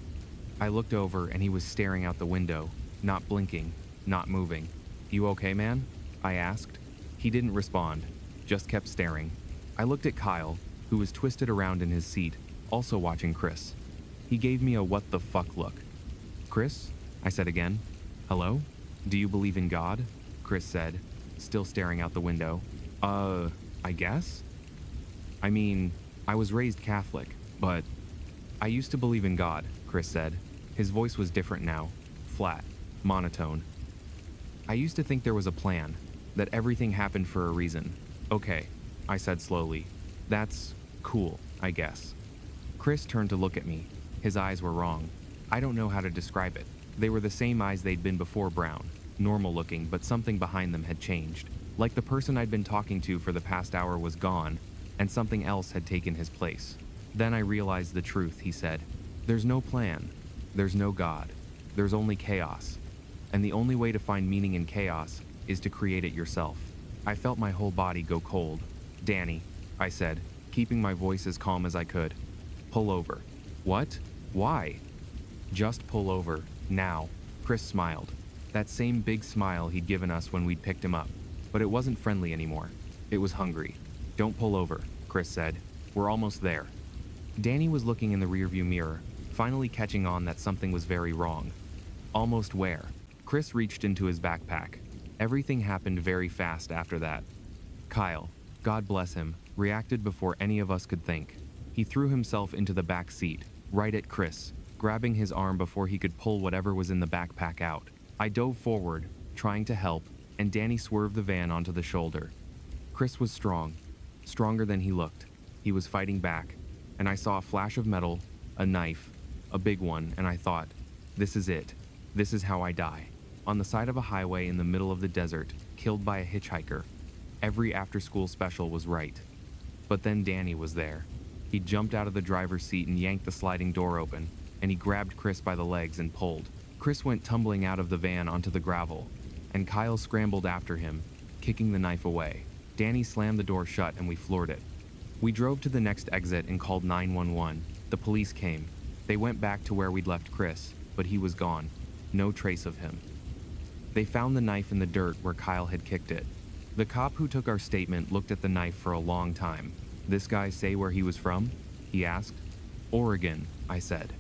I looked over and he was staring out the window, not blinking, not moving. "You okay, man?" I asked. He didn't respond, just kept staring. I looked at Kyle, who was twisted around in his seat, also watching Chris. He gave me a what the fuck look. "Chris?" I said again. "Hello? Do you believe in God?" Chris said, still staring out the window. I guess? I mean, I was raised Catholic, but I used to believe in God," Chris said. His voice was different now, flat, monotone. "I used to think there was a plan, that everything happened for a reason." "Okay," I said slowly. "That's cool, I guess." Chris turned to look at me. His eyes were wrong. I don't know how to describe it. They were the same eyes they'd been before brown, normal looking, but something behind them had changed. Like the person I'd been talking to for the past hour was gone, and something else had taken his place. Then I realized the truth, he said. "There's no plan. There's no God. There's only chaos. And the only way to find meaning in chaos is to create it yourself." I felt my whole body go cold. "Danny," I said, keeping my voice as calm as I could. "Pull over." "What? Why?" "Just pull over, now." Chris smiled. That same big smile he'd given us when we'd picked him up. But it wasn't friendly anymore. It was hungry. "Don't pull over," Chris said. "We're almost there." Danny was looking in the rearview mirror, finally catching on that something was very wrong. "Almost where?" Chris reached into his backpack. Everything happened very fast after that. Kyle, God bless him, reacted before any of us could think. He threw himself into the back seat, right at Chris, grabbing his arm before he could pull whatever was in the backpack out. I dove forward, trying to help, and Danny swerved the van onto the shoulder. Chris was strong, stronger than he looked. He was fighting back, and I saw a flash of metal, a knife, a big one, and I thought, this is it. This is how I die. On the side of a highway in the middle of the desert, killed by a hitchhiker. Every after-school special was right. But then Danny was there. He jumped out of the driver's seat and yanked the sliding door open, and he grabbed Chris by the legs and pulled. Chris went tumbling out of the van onto the gravel, and Kyle scrambled after him, kicking the knife away. Danny slammed the door shut and we floored it. We drove to the next exit and called 911. The police came. They went back to where we'd left Chris, but he was gone. No trace of him. They found the knife in the dirt where Kyle had kicked it. The cop who took our statement looked at the knife for a long time. "This guy say where he was from?" he asked. "Oregon," I said.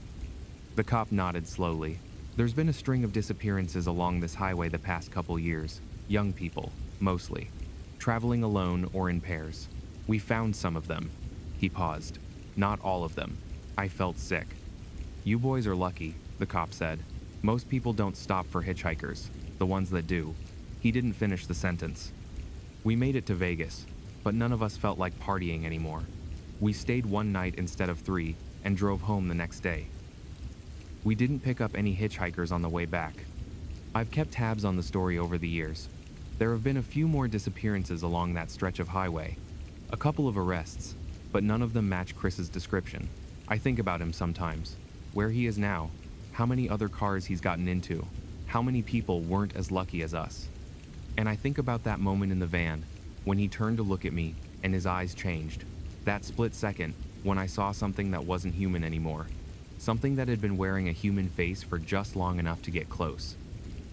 The cop nodded slowly. "There's been a string of disappearances along this highway the past couple years. Young people, mostly. Traveling alone or in pairs. We found some of them." He paused. "Not all of them." I felt sick. "You boys are lucky," the cop said. "Most people don't stop for hitchhikers, the ones that do." He didn't finish the sentence. "We made it to Vegas, but none of us felt like partying anymore. We stayed one night instead of 3 and drove home the next day. We didn't pick up any hitchhikers on the way back." I've kept tabs on the story over the years. There have been a few more disappearances along that stretch of highway. A couple of arrests, but none of them match Chris's description. I think about him sometimes. Where he is now, how many other cars he's gotten into, how many people weren't as lucky as us. And I think about that moment in the van, when he turned to look at me and his eyes changed. That split second, when I saw something that wasn't human anymore. Something that had been wearing a human face for just long enough to get close.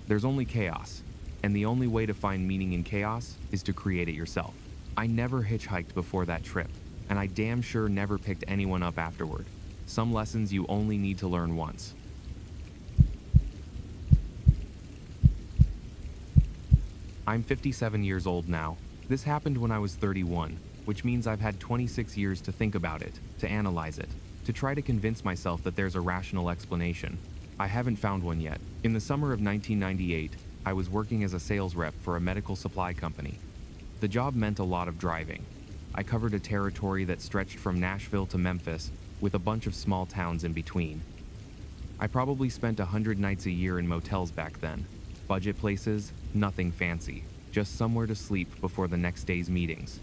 There's only chaos, and the only way to find meaning in chaos is to create it yourself. I never hitchhiked before that trip, and I damn sure never picked anyone up afterward. Some lessons you only need to learn once. I'm 57 years old now. This happened when I was 31, which means I've had 26 years to think about it, to analyze it, to try to convince myself that there's a rational explanation. I haven't found one yet. In the summer of 1998, I was working as a sales rep for a medical supply company. The job meant a lot of driving. I covered a territory that stretched from Nashville to Memphis, with a bunch of small towns in between. I probably spent 100 nights a year in motels back then. Budget places, nothing fancy, just somewhere to sleep before the next day's meetings.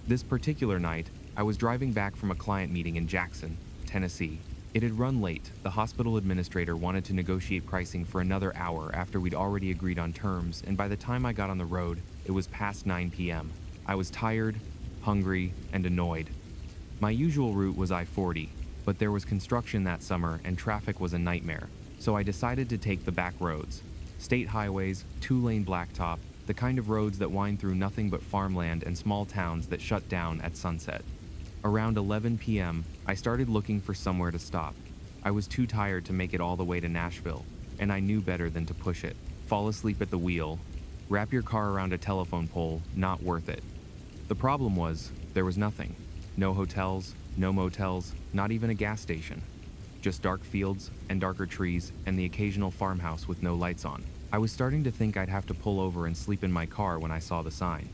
This particular night, I was driving back from a client meeting in Jackson, Tennessee. It had run late. The hospital administrator wanted to negotiate pricing for another hour after we'd already agreed on terms, and by the time I got on the road, it was past 9 p.m. I was tired, hungry, and annoyed. My usual route was I-40, but there was construction that summer and traffic was a nightmare, so I decided to take the back roads. State highways, 2-lane blacktop, the kind of roads that wind through nothing but farmland and small towns that shut down at sunset. Around 11 p.m., I started looking for somewhere to stop. I was too tired to make it all the way to Nashville, and I knew better than to push it. Fall asleep at the wheel. Wrap your car around a telephone pole, not worth it. The problem was, there was nothing. No hotels, no motels, not even a gas station. Just dark fields and darker trees and the occasional farmhouse with no lights on. I was starting to think I'd have to pull over and sleep in my car when I saw the sign.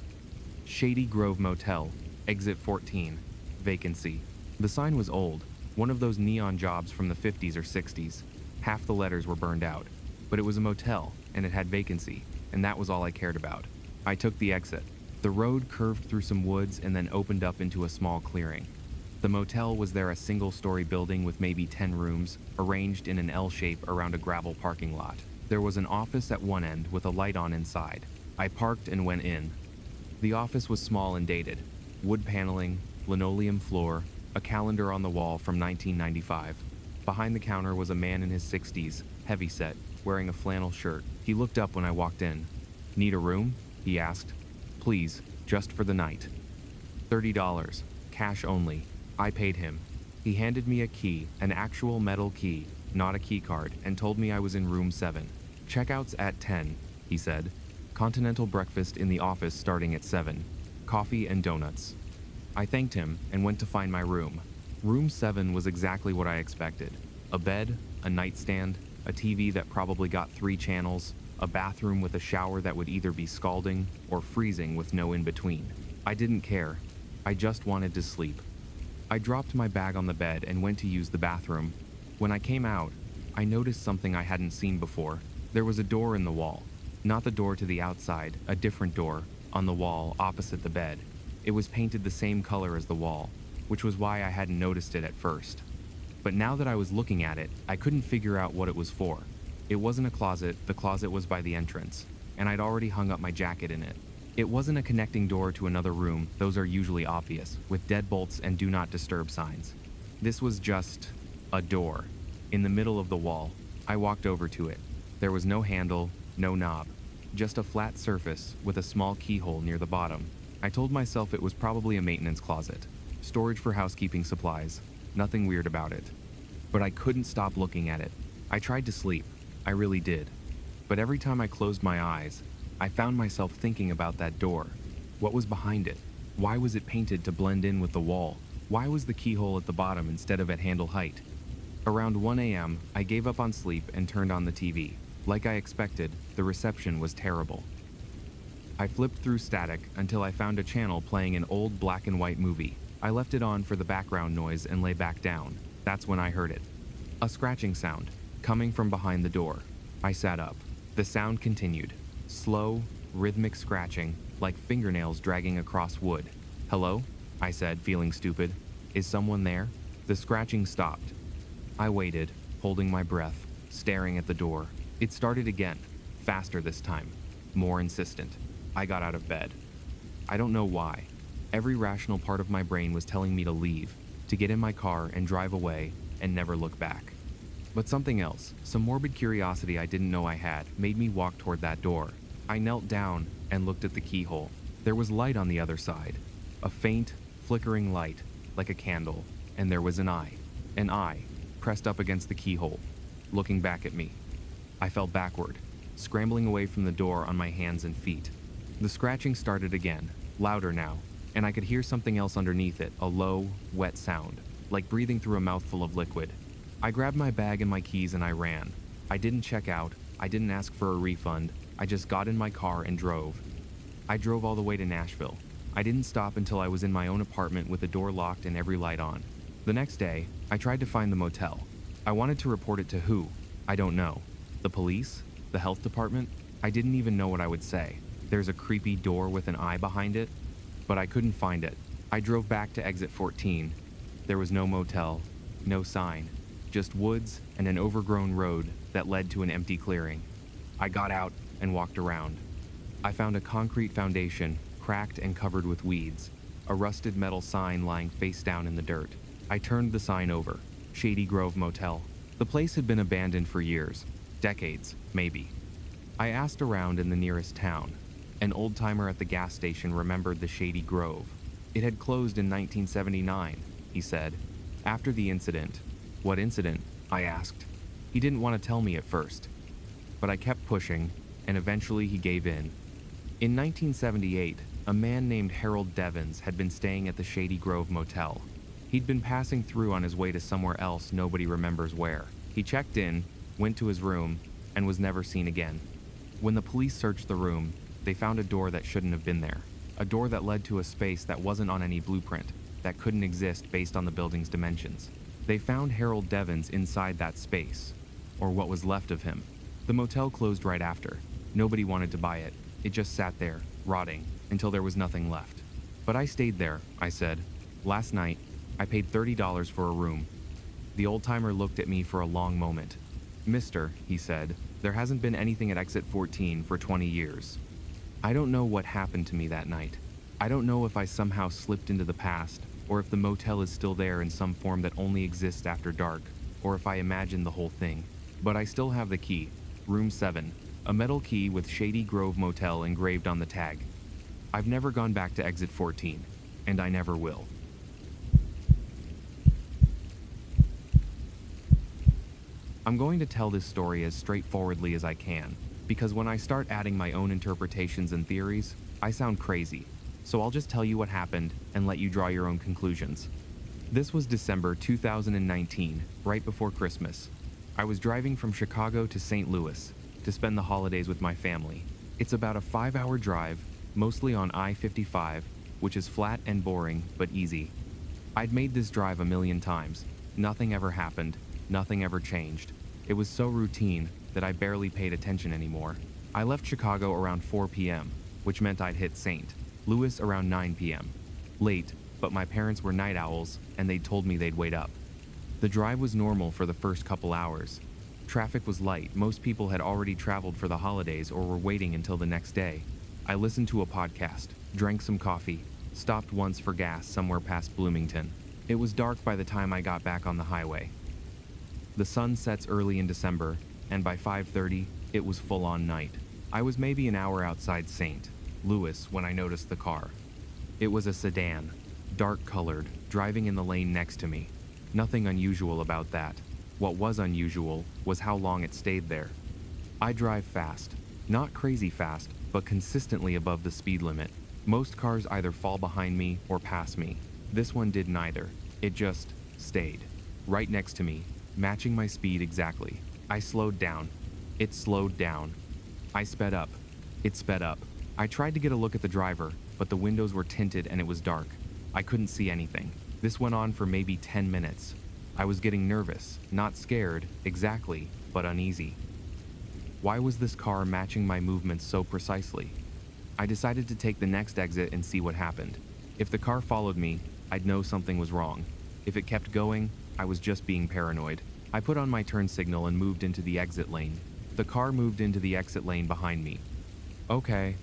Shady Grove Motel, Exit 14, vacancy. The sign was old, one of those neon jobs from the 50s or 60s. Half the letters were burned out, but it was a motel and it had vacancy, and that was all I cared about. I took the exit. The road curved through some woods and then opened up into a small clearing. The motel was there, a single-story building with maybe 10 rooms, arranged in an L shape around a gravel parking lot. There was an office at one end with a light on inside. I parked and went in. The office was small and dated. Wood paneling, linoleum floor, a calendar on the wall from 1995. Behind the counter was a man in his 60s, heavyset, wearing a flannel shirt. He looked up when I walked in. "Need a room?" he asked. "Please, just for the night." $30, cash only. I paid him. He handed me a key, an actual metal key, not a key card, and told me I was in room 7. "Checkout's at 10, he said. "Continental breakfast in the office starting at 7. Coffee and donuts." I thanked him and went to find my room. Room 7 was exactly what I expected. A bed, a nightstand, a TV that probably got 3 channels, a bathroom with a shower that would either be scalding or freezing with no in-between. I didn't care. I just wanted to sleep. I dropped my bag on the bed and went to use the bathroom. When I came out, I noticed something I hadn't seen before. There was a door in the wall. Not the door to the outside, a different door, on the wall opposite the bed. It was painted the same color as the wall, which was why I hadn't noticed it at first. But now that I was looking at it, I couldn't figure out what it was for. It wasn't a closet, the closet was by the entrance, and I'd already hung up my jacket in it. It wasn't a connecting door to another room, those are usually obvious, with deadbolts and do not disturb signs. This was just a door, in the middle of the wall. I walked over to it. There was no handle, no knob, just a flat surface with a small keyhole near the bottom. I told myself it was probably a maintenance closet, storage for housekeeping supplies, nothing weird about it. But I couldn't stop looking at it. I tried to sleep, I really did. But every time I closed my eyes, I found myself thinking about that door. What was behind it? Why was it painted to blend in with the wall? Why was the keyhole at the bottom instead of at handle height? Around 1 a.m., I gave up on sleep and turned on the TV. Like I expected, the reception was terrible. I flipped through static until I found a channel playing an old black and white movie. I left it on for the background noise and lay back down. That's when I heard it. A scratching sound, coming from behind the door. I sat up. The sound continued. Slow, rhythmic scratching, like fingernails dragging across wood. "Hello?" I said, feeling stupid. "Is someone there?" The scratching stopped. I waited, holding my breath, staring at the door. It started again, faster this time, more insistent. I got out of bed. I don't know why. Every rational part of my brain was telling me to leave, to get in my car and drive away and never look back. But something else, some morbid curiosity I didn't know I had, made me walk toward that door. I knelt down and looked at the keyhole. There was light on the other side, a faint, flickering light, like a candle, and there was an eye, pressed up against the keyhole, looking back at me. I fell backward, scrambling away from the door on my hands and feet. The scratching started again, louder now, and I could hear something else underneath it, a low, wet sound, like breathing through a mouthful of liquid. I grabbed my bag and my keys and I ran. I didn't check out, I didn't ask for a refund, I just got in my car and drove. I drove all the way to Nashville. I didn't stop until I was in my own apartment with the door locked and every light on. The next day, I tried to find the motel. I wanted to report it to who? I don't know. The police? The health department? I didn't even know what I would say. There's a creepy door with an eye behind it, but I couldn't find it. I drove back to exit 14. There was no motel, no sign, just woods and an overgrown road that led to an empty clearing. I got out and walked around. I found a concrete foundation, cracked and covered with weeds, a rusted metal sign lying face down in the dirt. I turned the sign over. Shady Grove Motel. The place had been abandoned for years, decades, maybe. I asked around in the nearest town. An old-timer at the gas station remembered the Shady Grove. It had closed in 1979, he said. After the incident. What incident? I asked. He didn't want to tell me at first. But I kept pushing, and eventually he gave in. In 1978, a man named Harold Devins had been staying at the Shady Grove Motel. He'd been passing through on his way to somewhere else nobody remembers where. He checked in, went to his room, and was never seen again. When the police searched the room, they found a door that shouldn't have been there. A door that led to a space that wasn't on any blueprint, that couldn't exist based on the building's dimensions. They found Harold Devins inside that space, or what was left of him. The motel closed right after. Nobody wanted to buy it. It just sat there, rotting, until there was nothing left. But I stayed there, I said. Last night, I paid $30 for a room. The old-timer looked at me for a long moment. Mister, he said, there hasn't been anything at exit 14 for 20 years. I don't know what happened to me that night. I don't know if I somehow slipped into the past, or if the motel is still there in some form that only exists after dark, or if I imagined the whole thing. But I still have the key. Room 7. A metal key with Shady Grove Motel engraved on the tag. I've never gone back to exit 14, and I never will. I'm going to tell this story as straightforwardly as I can, because when I start adding my own interpretations and theories, I sound crazy. So I'll just tell you what happened and let you draw your own conclusions. This was December 2019, right before Christmas. I was driving from Chicago to St. Louis to spend the holidays with my family. It's about a 5-hour drive, mostly on I-55, which is flat and boring, but easy. I'd made this drive a million times. Nothing ever happened. Nothing ever changed. It was so routine that I barely paid attention anymore. I left Chicago around 4 p.m., which meant I'd hit St. Louis around 9 p.m. Late, but my parents were night owls, and they'd told me they'd wait up. The drive was normal for the first couple hours. Traffic was light. Most people had already traveled for the holidays or were waiting until the next day. I listened to a podcast, drank some coffee, stopped once for gas somewhere past Bloomington. It was dark by the time I got back on the highway. The sun sets early in December, and by 5:30, it was full-on night. I was maybe an hour outside St. Louis when I noticed the car. It was a sedan, dark-colored, driving in the lane next to me. Nothing unusual about that. What was unusual was how long it stayed there. I drive fast. Not crazy fast, but consistently above the speed limit. Most cars either fall behind me or pass me. This one did neither. It just stayed. Right next to me, matching my speed exactly. I slowed down. It slowed down. I sped up. It sped up. I tried to get a look at the driver, but the windows were tinted and it was dark. I couldn't see anything. This went on for maybe 10 minutes. I was getting nervous, not scared, exactly, but uneasy. Why was this car matching my movements so precisely? I decided to take the next exit and see what happened. If the car followed me, I'd know something was wrong. If it kept going, I was just being paranoid. I put on my turn signal and moved into the exit lane. The car moved into the exit lane behind me. Okay.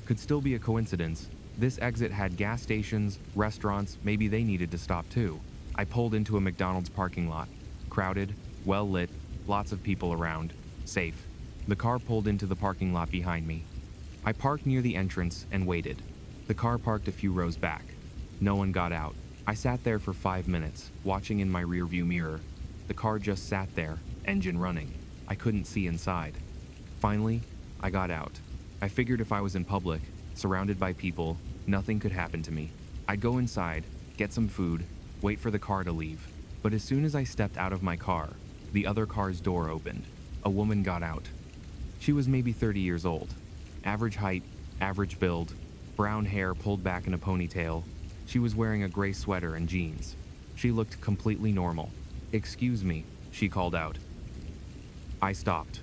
Could still be a coincidence. This exit had gas stations, restaurants, maybe they needed to stop too. I pulled into a McDonald's parking lot. Crowded, well lit, lots of people around. Safe. The car pulled into the parking lot behind me. I parked near the entrance and waited. The car parked a few rows back. No one got out. I sat there for 5 minutes, watching in my rearview mirror. The car just sat there, engine running. I couldn't see inside. Finally, I got out. I figured if I was in public, surrounded by people, nothing could happen to me. I'd go inside, get some food, wait for the car to leave. But as soon as I stepped out of my car, the other car's door opened. A woman got out. She was maybe 30 years old. Average height, average build, brown hair pulled back in a ponytail. She was wearing a gray sweater and jeans. She looked completely normal. "Excuse me," she called out. I stopped.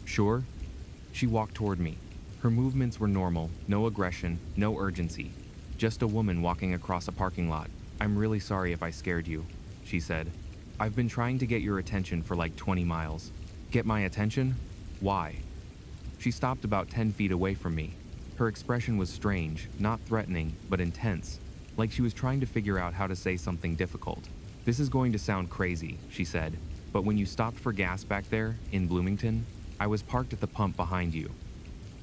Sure?" She walked toward me. Her movements were normal, no aggression, no urgency. Just a woman walking across a parking lot. "I'm really sorry if I scared you," she said. "I've been trying to get your attention for like 20 miles. Get my attention? Why?" She stopped about 10 feet away from me. Her expression was strange, not threatening, but intense, like she was trying to figure out how to say something difficult. "This is going to sound crazy," she said, "but when you stopped for gas back there, in Bloomington, I was parked at the pump behind you."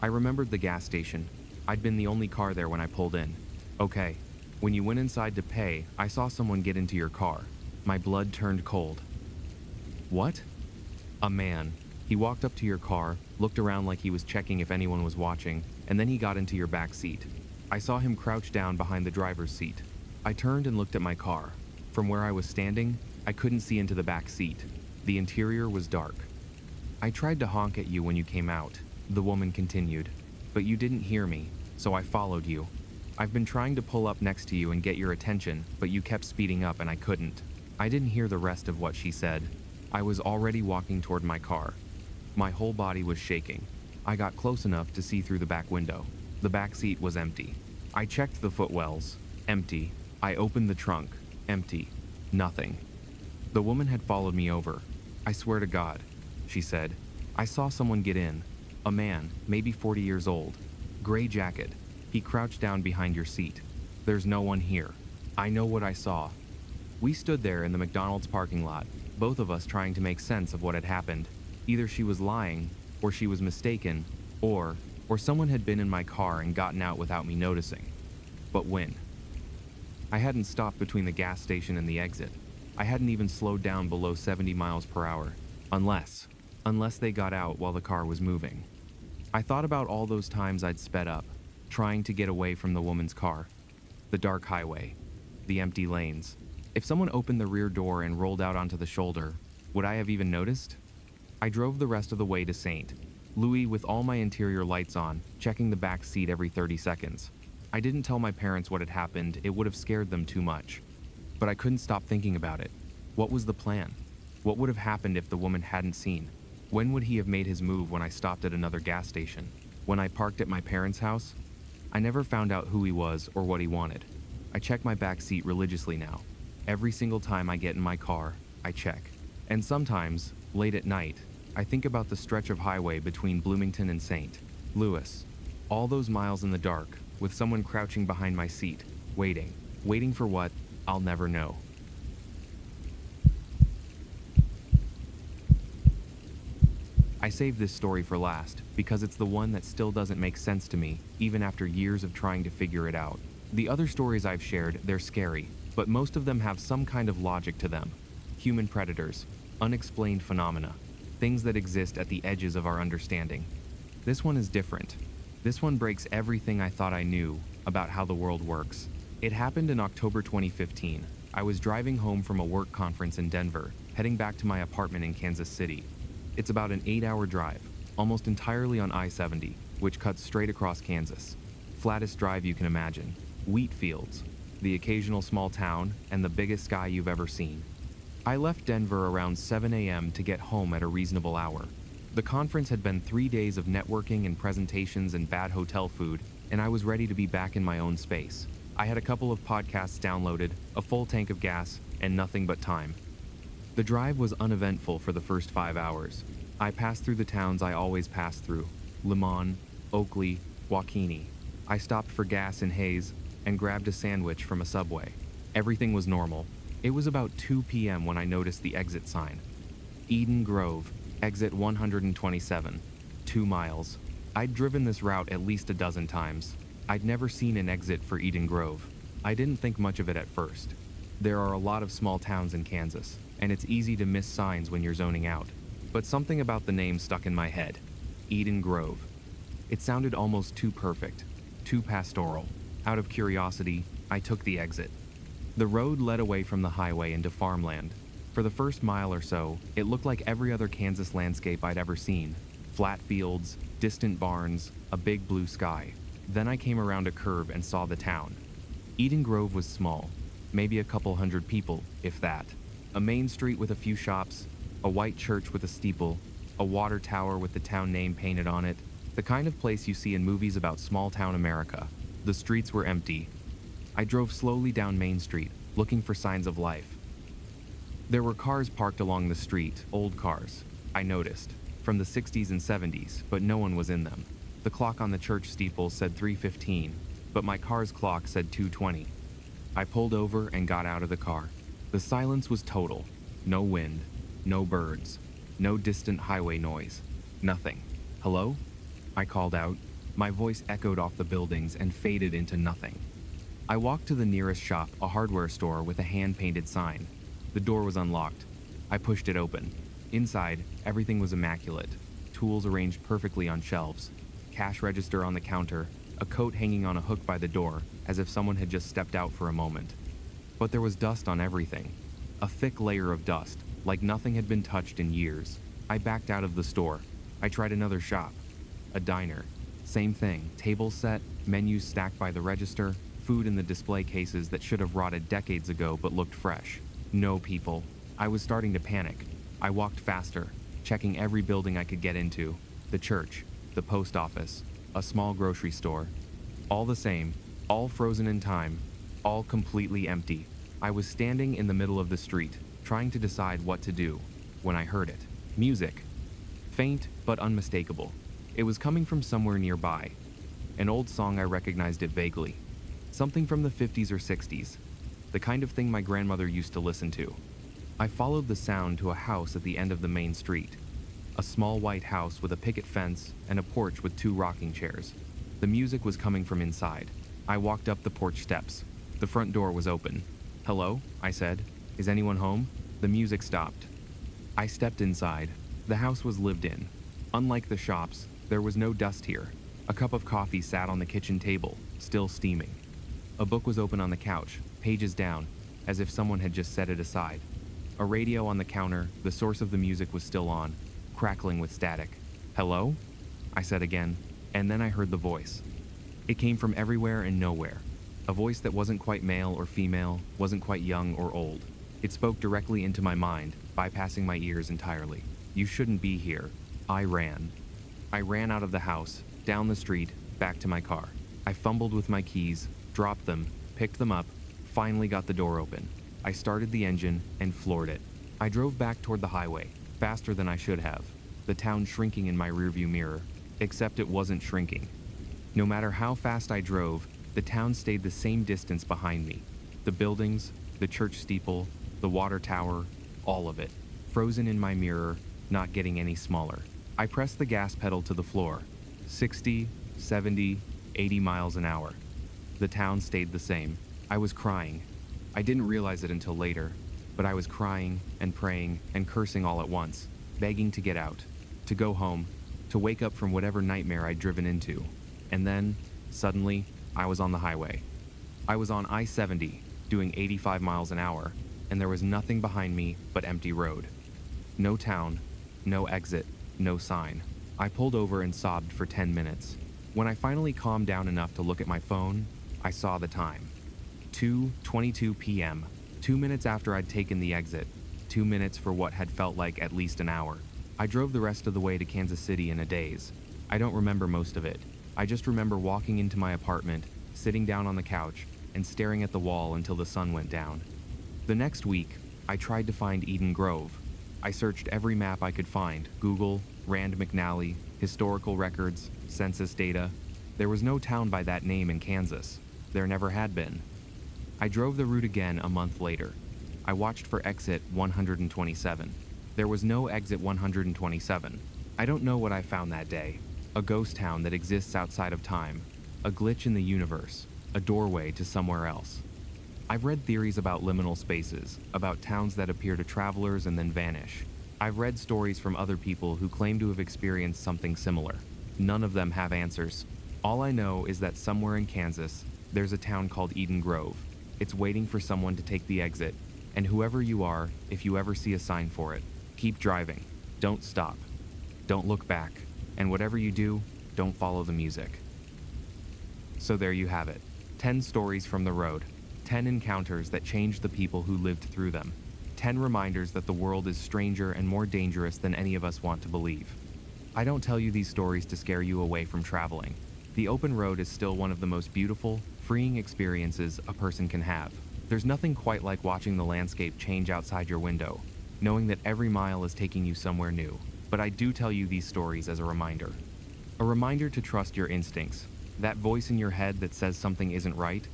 I remembered the gas station. I'd been the only car there when I pulled in. "Okay. When you went inside to pay, I saw someone get into your car." My blood turned cold. "What?" "A man. He walked up to your car, looked around like he was checking if anyone was watching, and then he got into your back seat. I saw him crouch down behind the driver's seat. I turned and looked at my car. From where I was standing, I couldn't see into the back seat. The interior was dark. I tried to honk at you when you came out," the woman continued, "but you didn't hear me, so I followed you. I've been trying to pull up next to you and get your attention, but you kept speeding up and I couldn't." I didn't hear the rest of what she said. I was already walking toward my car. My whole body was shaking. I got close enough to see through the back window. The back seat was empty. I checked the footwells. Empty. I opened the trunk. Empty. Nothing. The woman had followed me over. "I swear to God," she said, "I saw someone get in. A man, maybe 40 years old. Gray jacket. He crouched down behind your seat. There's no one here. I know what I saw." We stood there in the McDonald's parking lot, both of us trying to make sense of what had happened. Either she was lying, or she was mistaken, or someone had been in my car and gotten out without me noticing. But when? I hadn't stopped between the gas station and the exit. I hadn't even slowed down below 70 miles per hour. Unless they got out while the car was moving. I thought about all those times I'd sped up, trying to get away from the woman's car. The dark highway. The empty lanes. If someone opened the rear door and rolled out onto the shoulder, would I have even noticed? I drove the rest of the way to St. Louis with all my interior lights on, checking the back seat every 30 seconds. I didn't tell my parents what had happened, it would have scared them too much. But I couldn't stop thinking about it. What was the plan? What would have happened if the woman hadn't seen? When would he have made his move when I stopped at another gas station? When I parked at my parents' house? I never found out who he was or what he wanted. I check my back seat religiously now. Every single time I get in my car, I check. And sometimes, late at night, I think about the stretch of highway between Bloomington and St. Louis. All those miles in the dark, with someone crouching behind my seat, waiting. Waiting for what? I'll never know. I saved this story for last, because it's the one that still doesn't make sense to me, even after years of trying to figure it out. The other stories I've shared, they're scary, but most of them have some kind of logic to them. Human predators, unexplained phenomena, things that exist at the edges of our understanding. This one is different. This one breaks everything I thought I knew about how the world works. It happened in October 2015. I was driving home from a work conference in Denver, heading back to my apartment in Kansas City. It's about an 8-hour drive, almost entirely on I-70, which cuts straight across Kansas. Flattest drive you can imagine. Wheat fields, the occasional small town, and the biggest sky you've ever seen. I left Denver around 7 a.m. to get home at a reasonable hour. The conference had been 3 days of networking and presentations and bad hotel food, and I was ready to be back in my own space. I had a couple of podcasts downloaded, a full tank of gas, and nothing but time. The drive was uneventful for the first 5 hours. I passed through the towns I always pass through: Limon, Oakley, Waukene. I stopped for gas in Hayes and grabbed a sandwich from a Subway. Everything was normal. It was about 2 p.m. when I noticed the exit sign. Eden Grove, exit 127, 2 miles. I'd driven this route at least a dozen times. I'd never seen an exit for Eden Grove. I didn't think much of it at first. There are a lot of small towns in Kansas, and it's easy to miss signs when you're zoning out. But something about the name stuck in my head. Eden Grove. It sounded almost too perfect, too pastoral. Out of curiosity, I took the exit. The road led away from the highway into farmland. For the first mile or so, it looked like every other Kansas landscape I'd ever seen. Flat fields, distant barns, a big blue sky. Then I came around a curve and saw the town. Eden Grove was small, maybe a couple hundred people, if that. A main street with a few shops, a white church with a steeple, a water tower with the town name painted on it, the kind of place you see in movies about small-town America. The streets were empty. I drove slowly down Main Street, looking for signs of life. There were cars parked along the street, old cars, I noticed, from the 60s and 70s, but no one was in them. The clock on the church steeple said 3:15, but my car's clock said 2:20. I pulled over and got out of the car. The silence was total. No wind, no birds, no distant highway noise, nothing. Hello? I called out. My voice echoed off the buildings and faded into nothing. I walked to the nearest shop, a hardware store with a hand-painted sign. The door was unlocked. I pushed it open. Inside, everything was immaculate. Tools arranged perfectly on shelves, cash register on the counter, a coat hanging on a hook by the door, as if someone had just stepped out for a moment. But there was dust on everything. A thick layer of dust, like nothing had been touched in years. I backed out of the store. I tried another shop. A diner. Same thing. Tables set, menus stacked by the register, food in the display cases that should have rotted decades ago but looked fresh. No people. I was starting to panic. I walked faster, checking every building I could get into. The church, the post office, a small grocery store. All the same, all frozen in time, all completely empty. I was standing in the middle of the street, trying to decide what to do, when I heard it. Music. Faint, but unmistakable. It was coming from somewhere nearby. An old song, I recognized it vaguely. Something from the 50s or 60s. The kind of thing my grandmother used to listen to. I followed the sound to a house at the end of the main street. A small white house with a picket fence and a porch with 2 rocking chairs. The music was coming from inside. I walked up the porch steps. The front door was open. "Hello?" I said. "Is anyone home?" The music stopped. I stepped inside. The house was lived in. Unlike the shops, there was no dust here. A cup of coffee sat on the kitchen table, still steaming. A book was open on the couch, pages down, as if someone had just set it aside. A radio on the counter, the source of the music was still on, crackling with static. "Hello?" I said again, and then I heard the voice. It came from everywhere and nowhere. A voice that wasn't quite male or female, wasn't quite young or old. It spoke directly into my mind, bypassing my ears entirely. "You shouldn't be here." I ran. I ran out of the house, down the street, back to my car. I fumbled with my keys, dropped them, picked them up, finally got the door open. I started the engine and floored it. I drove back toward the highway, faster than I should have, the town shrinking in my rearview mirror, except it wasn't shrinking. No matter how fast I drove, the town stayed the same distance behind me. The buildings, the church steeple, the water tower, all of it, frozen in my mirror, not getting any smaller. I pressed the gas pedal to the floor. 60, 70, 80 miles an hour. The town stayed the same. I was crying. I didn't realize it until later, but I was crying and praying and cursing all at once, begging to get out, to go home, to wake up from whatever nightmare I'd driven into. And then, suddenly, I was on the highway. I was on I-70, doing 85 miles an hour, and there was nothing behind me but empty road. No town, no exit, no sign. I pulled over and sobbed for 10 minutes. When I finally calmed down enough to look at my phone, I saw the time. 2:22 p.m., 2 minutes after I'd taken the exit, 2 minutes for what had felt like at least an hour. I drove the rest of the way to Kansas City in a daze. I don't remember most of it. I just remember walking into my apartment, sitting down on the couch, and staring at the wall until the sun went down. The next week, I tried to find Eden Grove. I searched every map I could find, Google, Rand McNally, historical records, census data. There was no town by that name in Kansas. There never had been. I drove the route again a month later. I watched for exit 127. There was no exit 127. I don't know what I found that day. A ghost town that exists outside of time. A glitch in the universe. A doorway to somewhere else. I've read theories about liminal spaces, about towns that appear to travelers and then vanish. I've read stories from other people who claim to have experienced something similar. None of them have answers. All I know is that somewhere in Kansas, there's a town called Eden Grove. It's waiting for someone to take the exit. And whoever you are, if you ever see a sign for it, keep driving. Don't stop. Don't look back. And whatever you do, don't follow the music. So there you have it. 10 stories from the road. 10 encounters that changed the people who lived through them. 10 reminders that the world is stranger and more dangerous than any of us want to believe. I don't tell you these stories to scare you away from traveling. The open road is still one of the most beautiful, freeing experiences a person can have. There's nothing quite like watching the landscape change outside your window, knowing that every mile is taking you somewhere new. But I do tell you these stories as a reminder. A reminder to trust your instincts. That voice in your head that says something isn't right,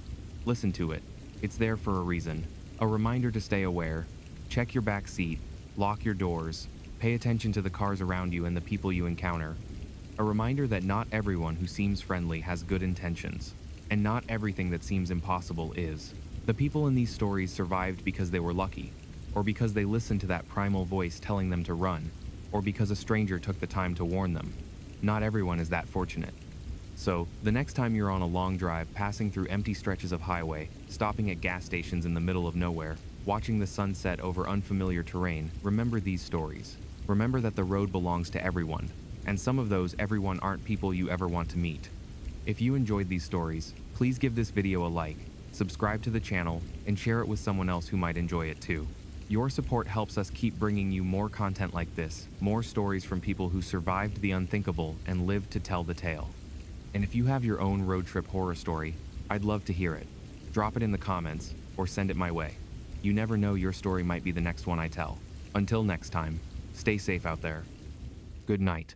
listen to it. It's there for a reason. A reminder to stay aware, check your back seat, lock your doors, pay attention to the cars around you and the people you encounter. A reminder that not everyone who seems friendly has good intentions, and not everything that seems impossible is. The people in these stories survived because they were lucky, or because they listened to that primal voice telling them to run, or because a stranger took the time to warn them. Not everyone is that fortunate. So, the next time you're on a long drive passing through empty stretches of highway, stopping at gas stations in the middle of nowhere, watching the sunset over unfamiliar terrain, remember these stories. Remember that the road belongs to everyone, and some of those everyone aren't people you ever want to meet. If you enjoyed these stories, please give this video a like, subscribe to the channel, and share it with someone else who might enjoy it too. Your support helps us keep bringing you more content like this, more stories from people who survived the unthinkable and lived to tell the tale. And if you have your own road trip horror story, I'd love to hear it. Drop it in the comments, or send it my way. You never know, your story might be the next one I tell. Until next time, stay safe out there. Good night.